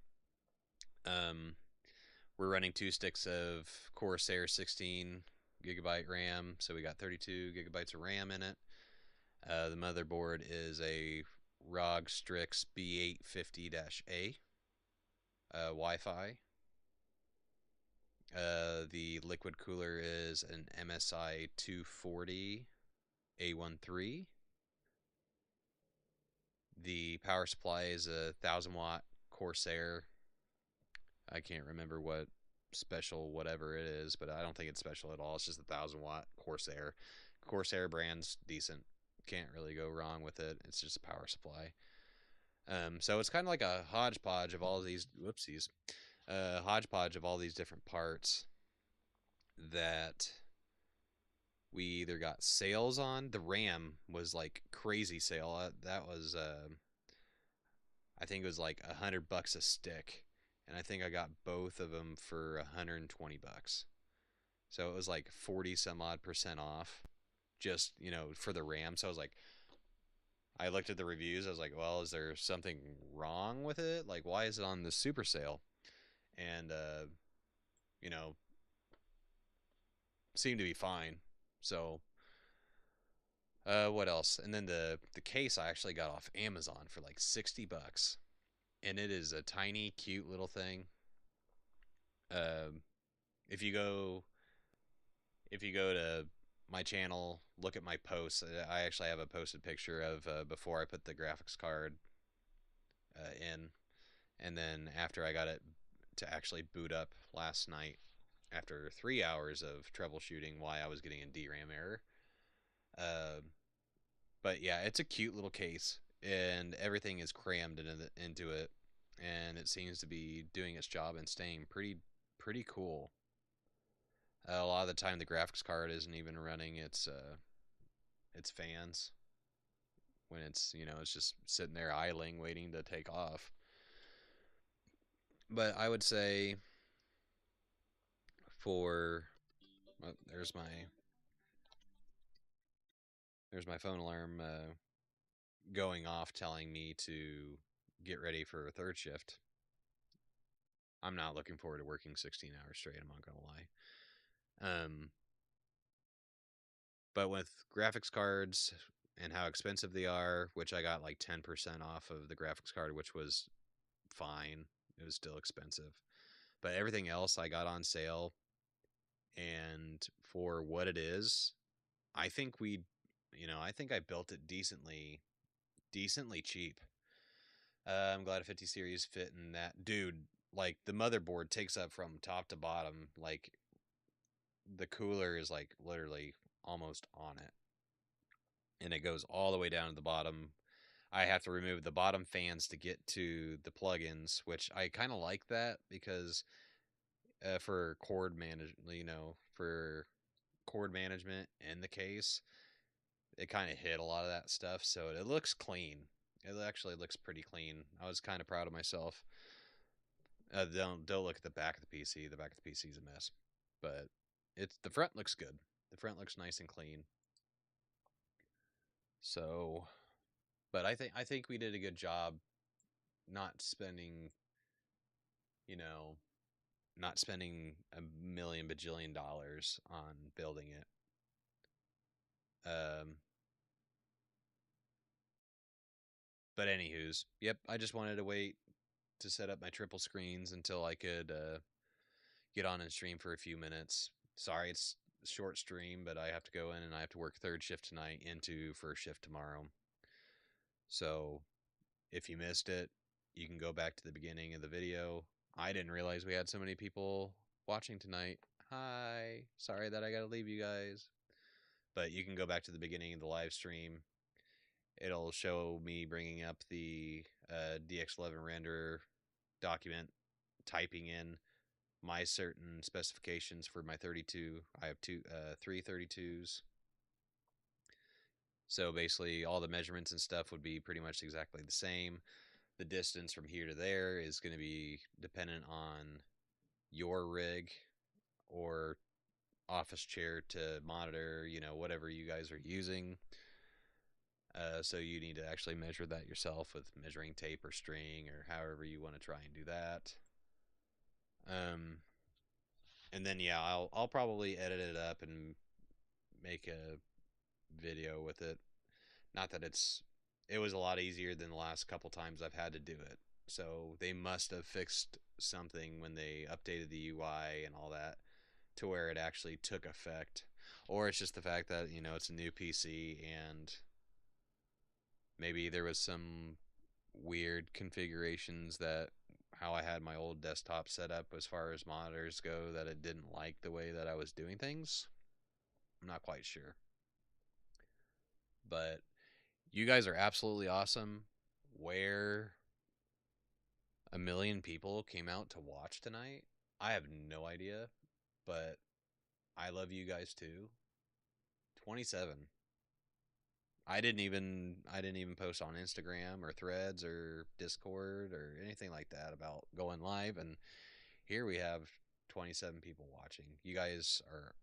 We're running 2 sticks of Corsair 16 gigabyte RAM, so we got 32 gigabytes of RAM in it. The motherboard is a ROG Strix B850-A Wi-Fi. The liquid cooler is an MSI 240 A13. The power supply is a 1000-watt Corsair. I can't remember what special whatever it is, but I don't think it's special at all. It's just a 1000-watt Corsair. Corsair brand's decent. Can't really go wrong with it. It's just a power supply. So it's kind of like a hodgepodge of all of these, hodgepodge of all these different parts that we either got sales on. The RAM was like crazy sale. That was, I think it was like $100 a stick. And I think I got both of them for $120. So it was like 40 some odd % off, just, you know, for the RAM. So I was like, I looked at the reviews. I was like, well, is there something wrong with it? Like, why is it on the super sale? And, you know, seemed to be fine. So, what else? And then the case I actually got off Amazon for like $60. And it is a tiny, cute little thing. If you go to my channel, look at my posts. I actually have a posted picture of before I put the graphics card in, and then after I got it to actually boot up last night after 3 hours of troubleshooting why I was getting a DRAM error. But yeah, it's a cute little case, and everything is crammed into it, and it seems to be doing its job and staying pretty cool. A lot of the time, the graphics card isn't even running its fans. when it's, it's just sitting there idling, waiting to take off. But I would say for, well, there's my phone alarm going off telling me to get ready for a third shift. I'm not looking forward to working 16 hours straight, I'm not going to lie. But with graphics cards and how expensive they are, which I got like 10% off of the graphics card, which was fine. It was still expensive. But everything else I got on sale, and for what it is, I think I think I built it decently cheap. I'm glad a 50 series fit in that. Dude, like the motherboard takes up from top to bottom. Like the cooler is like literally almost on it. And it goes all the way down to the bottom. I have to remove the bottom fans to get to the plugins, which I kind of like that because for cord management in the case, it kind of hid a lot of that stuff, so it looks clean. It actually looks pretty clean. I was kind of proud of myself. Don't look at the back of the PC. The back of the PC is a mess, but the front looks good. The front looks nice and clean. So, but I think we did a good job not spending, not spending a million bajillion dollars on building it. But anywho's, yep, I just wanted to wait to set up my triple screens until I could get on and stream for a few minutes. Sorry, it's a short stream, but I have to go in and I have to work third shift tonight into first shift tomorrow. So if you missed it, you can go back to the beginning of the video. I didn't realize we had so many people watching tonight. Hi. Sorry that I got to leave you guys. But you can go back to the beginning of the live stream. It'll show me bringing up the DX11 render document, typing in my certain specifications for my 32. I have three 32s. So basically all the measurements and stuff would be pretty much exactly the same. The distance from here to there is going to be dependent on your rig or office chair to monitor, whatever you guys are using. So you need to actually measure that yourself with measuring tape or string or however you want to try and do that. And then yeah, I'll probably edit it up and make a video with it. Not that it was a lot easier than the last couple times I've had to do it. So they must have fixed something when they updated the UI and all that to where it actually took effect. Or it's just the fact that, it's a new PC and maybe there was some weird configurations that how I had my old desktop set up as far as monitors go that it didn't like the way that I was doing things. I'm not quite sure. But you guys are absolutely awesome. Where a million people came out to watch tonight, I have no idea, but I love you guys too. 27. I didn't even post on Instagram or Threads or Discord or anything like that about going live, and here we have 27 people watching. You guys are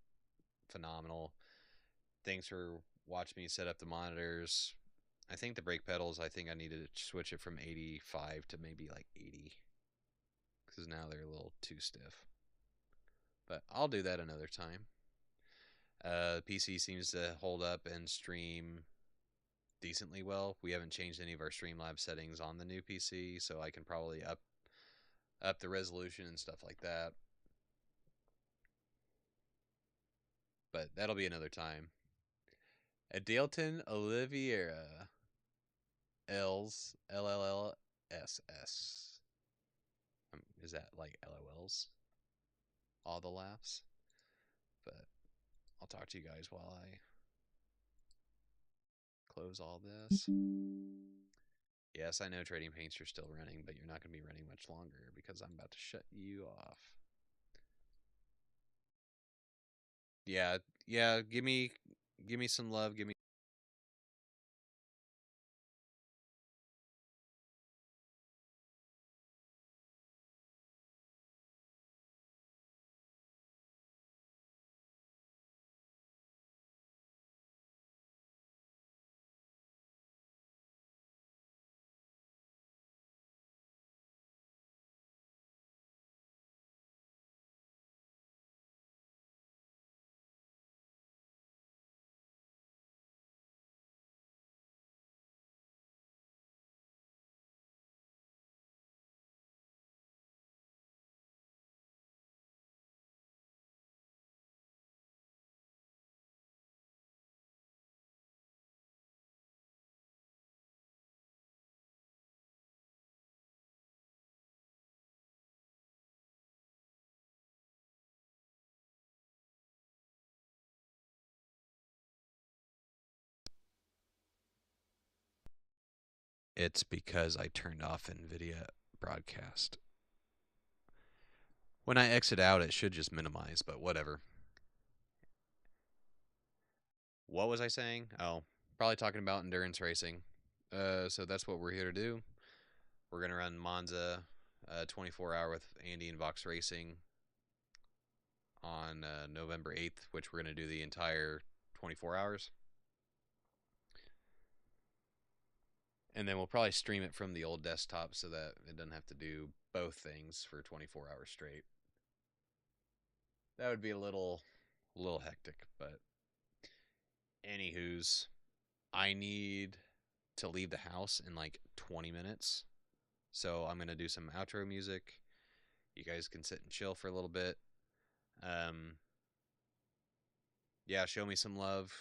phenomenal. Thanks for watching me set up the monitors. I think the brake pedals, I think I need to switch it from 85 to maybe like 80 because now they're a little too stiff. But I'll do that another time. PC seems to hold up and stream decently well. We haven't changed any of our Streamlabs settings on the new PC, so I can probably up the resolution and stuff like that. But that'll be another time. Adalton Oliveira. L's LLLSS. Is that like LOLs? All the laughs? But I'll talk to you guys while I close all this. Yes, I know Trading Paints are still running, but you're not going to be running much longer because I'm about to shut you off. Yeah, give me some love, give me It's because I turned off NVIDIA broadcast. When I exit out, it should just minimize, but whatever. What was I saying? Oh, probably talking about endurance racing. So that's what we're here to do. We're going to run MONZA 24-hour with Andy and Vox Racing on November 8th, which we're going to do the entire 24 hours. And then we'll probably stream it from the old desktop so that it doesn't have to do both things for 24 hours straight. That would be a little hectic, but anywho's, I need to leave the house in like 20 minutes. So I'm going to do some outro music. You guys can sit and chill for a little bit. Yeah, show me some love.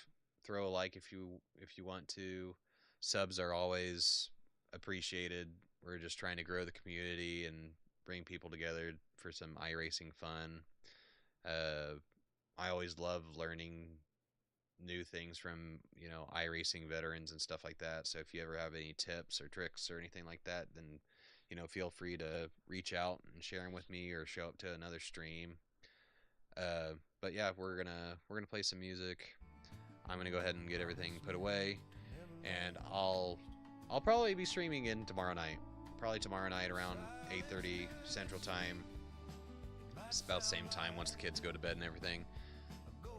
Throw a like if you want to. Subs are always appreciated. We're just trying to grow the community and bring people together for some iRacing fun. I always love learning new things from, iRacing veterans and stuff like that. So if you ever have any tips or tricks or anything like that, then, feel free to reach out and share them with me or show up to another stream. But yeah, we're gonna play some music. I'm gonna go ahead and get everything put away, and I'll probably be streaming in tomorrow night. Probably tomorrow night around 8:30 Central Time. It's about the same time once the kids go to bed and everything.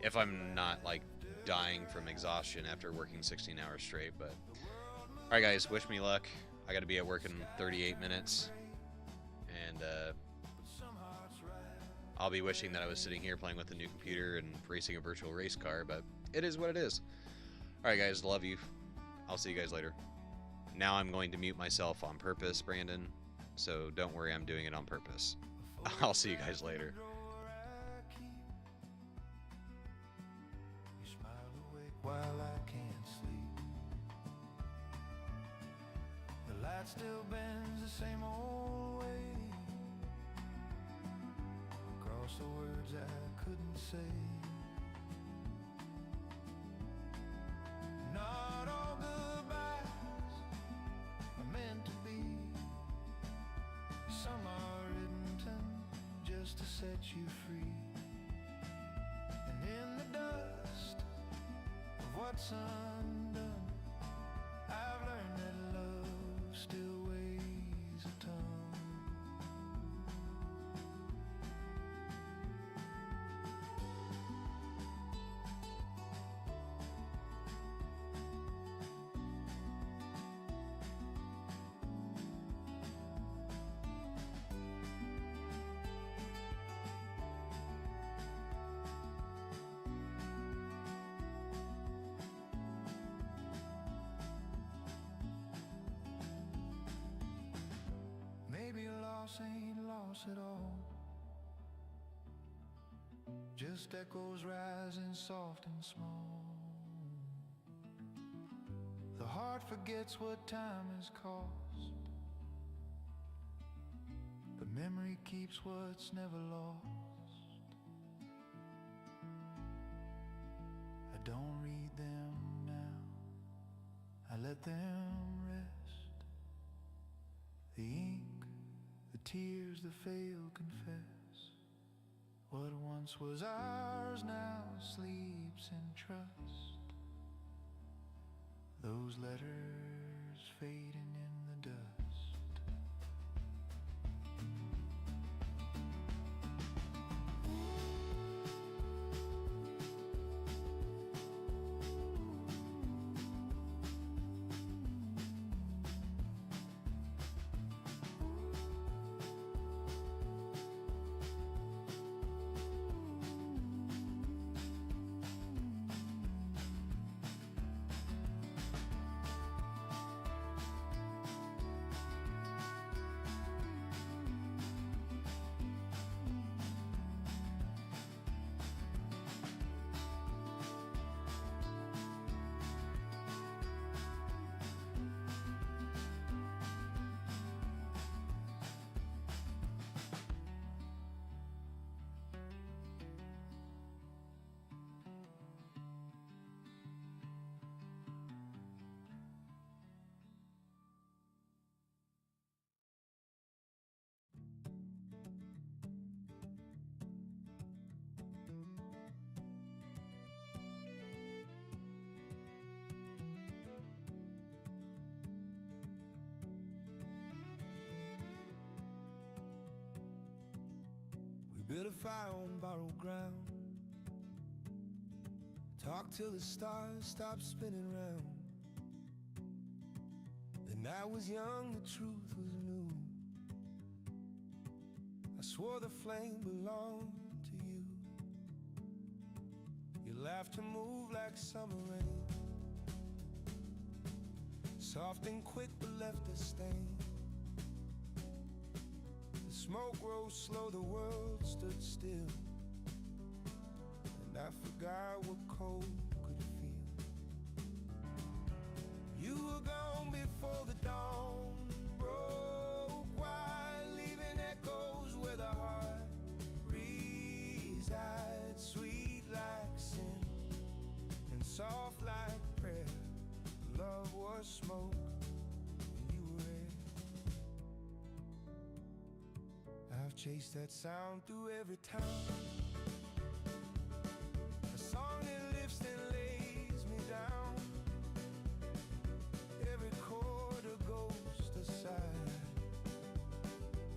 If I'm not like dying from exhaustion after working 16 hours straight. But alright guys, wish me luck. I gotta be at work in 38 minutes. And I'll be wishing that I was sitting here playing with a new computer and racing a virtual race car, but it is what it is. Alright guys, love you. I'll see you guys later. Now I'm going to mute myself on purpose, Brandon. So don't worry, I'm doing it on purpose. I'll see you guys later. You smile awake while I can't sleep. The light still bends the same old way. Across the words I couldn't say. Not all goodbyes are meant to be. Some are written just to set you free. And in the dust of what's undone, I've learned that love still weighs a ton. Maybe loss ain't loss at all. Just echoes rising soft and small. The heart forgets what time has cost, but memory keeps what's never lost. I don't read them now, I let them rest. The ink, the tears, the fail confess. What once was ours now sleeps in trust. Those letters fading in the dust. build a fire on borrowed ground, talk till the stars stop spinning round. The night was young, the truth was new. I swore the flame belonged to you. Your laughter moved like summer rain, soft and quick but left a stain. The smoke rose slow, the world stood still, and I forgot what cold could feel. You were gone before the dawn broke wide, leaving echoes where the heart resides, sweet like sin and soft like prayer. Love was smoke and you were air. I've chased that sound through every town, a song that lifts and lays me down. Every chord a ghost aside,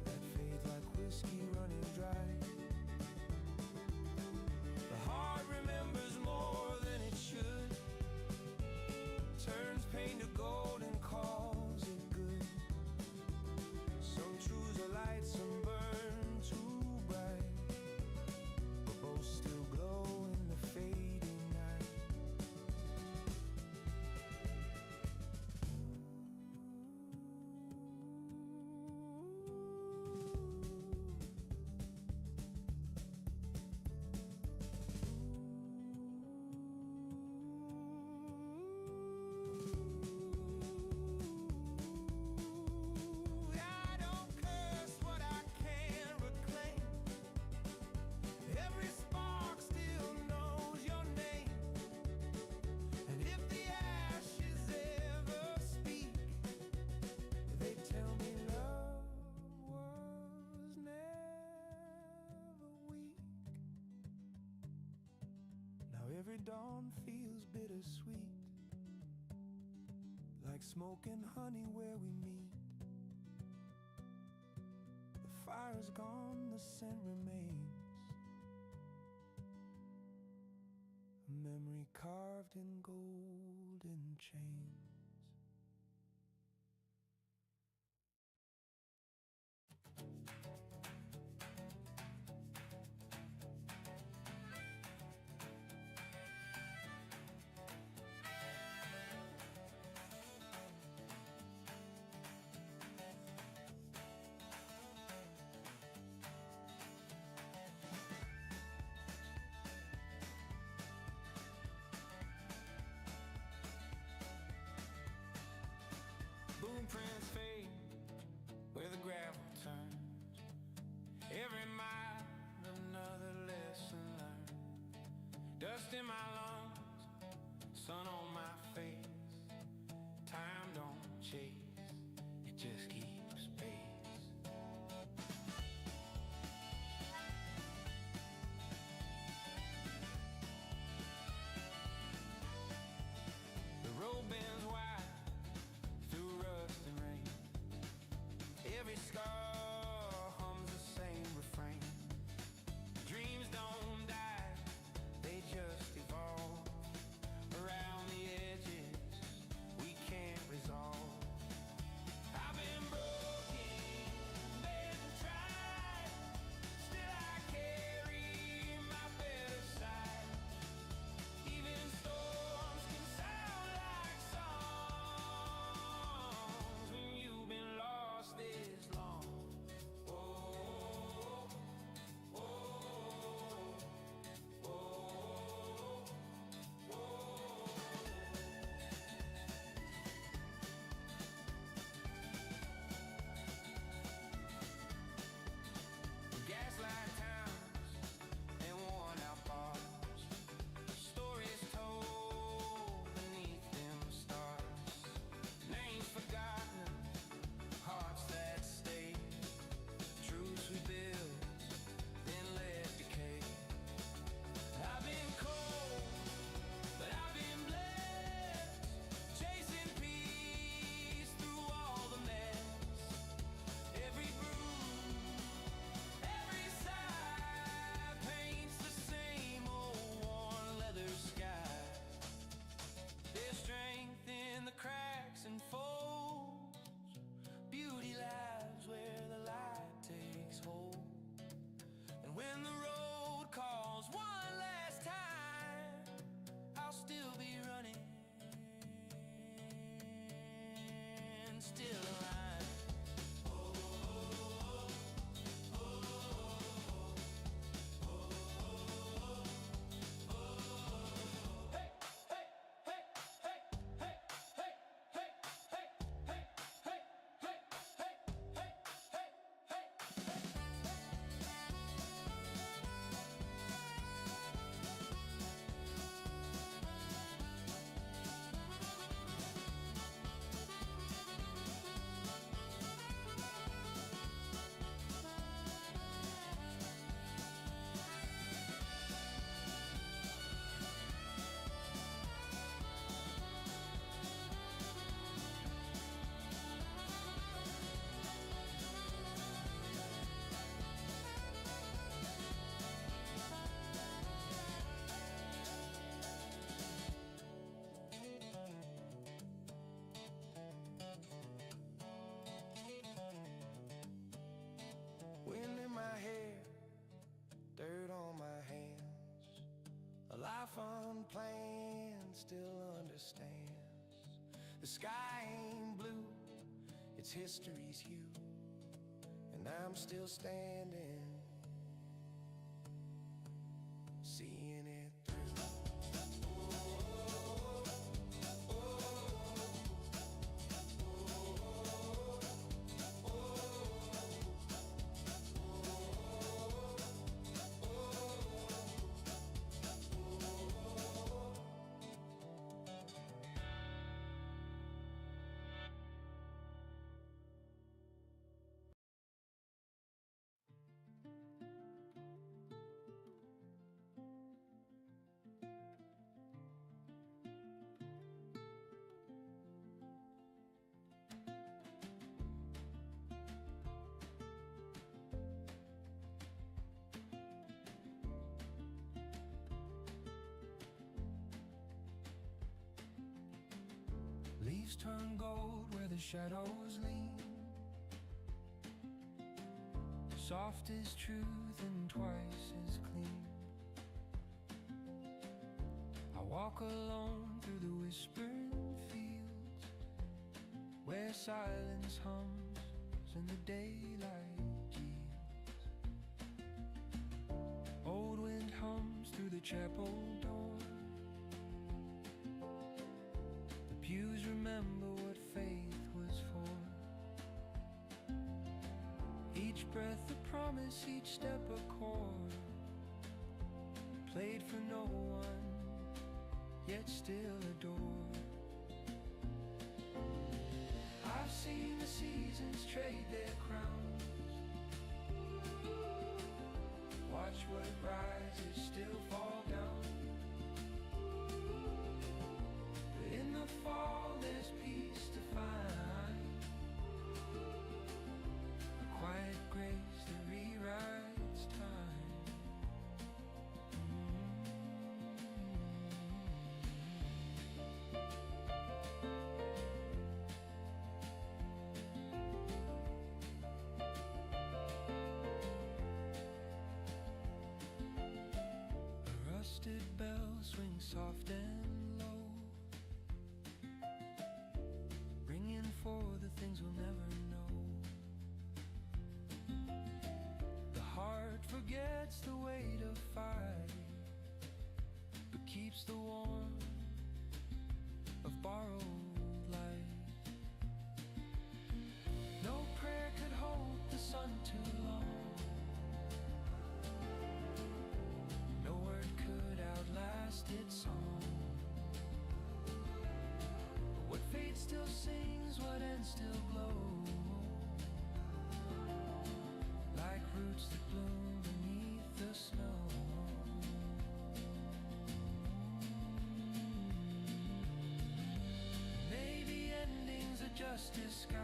that fades like whiskey running dry. The heart remembers more than it should, turns pain to gold and calls it good. Some truths are light, some burn too bright, but both still glow in the fading night. I don't curse what I can't reclaim. Every spark still knows your name. And if the ashes ever speak, they tell me love was never weak. Now every dawn feels bittersweet, like smoke and honey where we meet. The fire's gone, the scent remains, a memory carved in golden chains. Boom prints fade where the gravel turns. Every mile another lesson learned. Dust in my lungs, sun on my face. Time don't chase, it just keeps pace. The road bends wide through rust and rain. Every scar hums the same refrain. Dreams don't die, they just evolve around the edges still understands. The sky ain't blue, it's history's hue, and I'm still standing, seeing it through. Leaves turn gold where the shadows lean. Soft as truth and twice as clean. I walk alone through the whispering fields, where silence hums and the daylight yields. Old wind hums through the chapel door. Pews remember what faith was for. Each breath a promise, each step a chord, played for no one, yet still adored. I've seen the seasons trade their crowns, watch what rises still fall down. In the fall there's peace to find, a quiet grace that rewrites time. A rusted bell swings soft and for the things we'll never know. The heart forgets the weight of fight, but keeps the warmth of borrowed light. No prayer could hold the sun too long. No word could outlast its song. What fate still sings, what ends still glow, like roots that bloom beneath the snow. Maybe endings are just disguise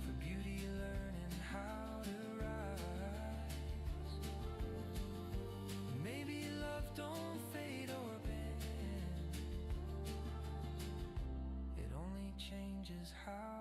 for beauty learning how to rise. Maybe love don't fade or bend, changes how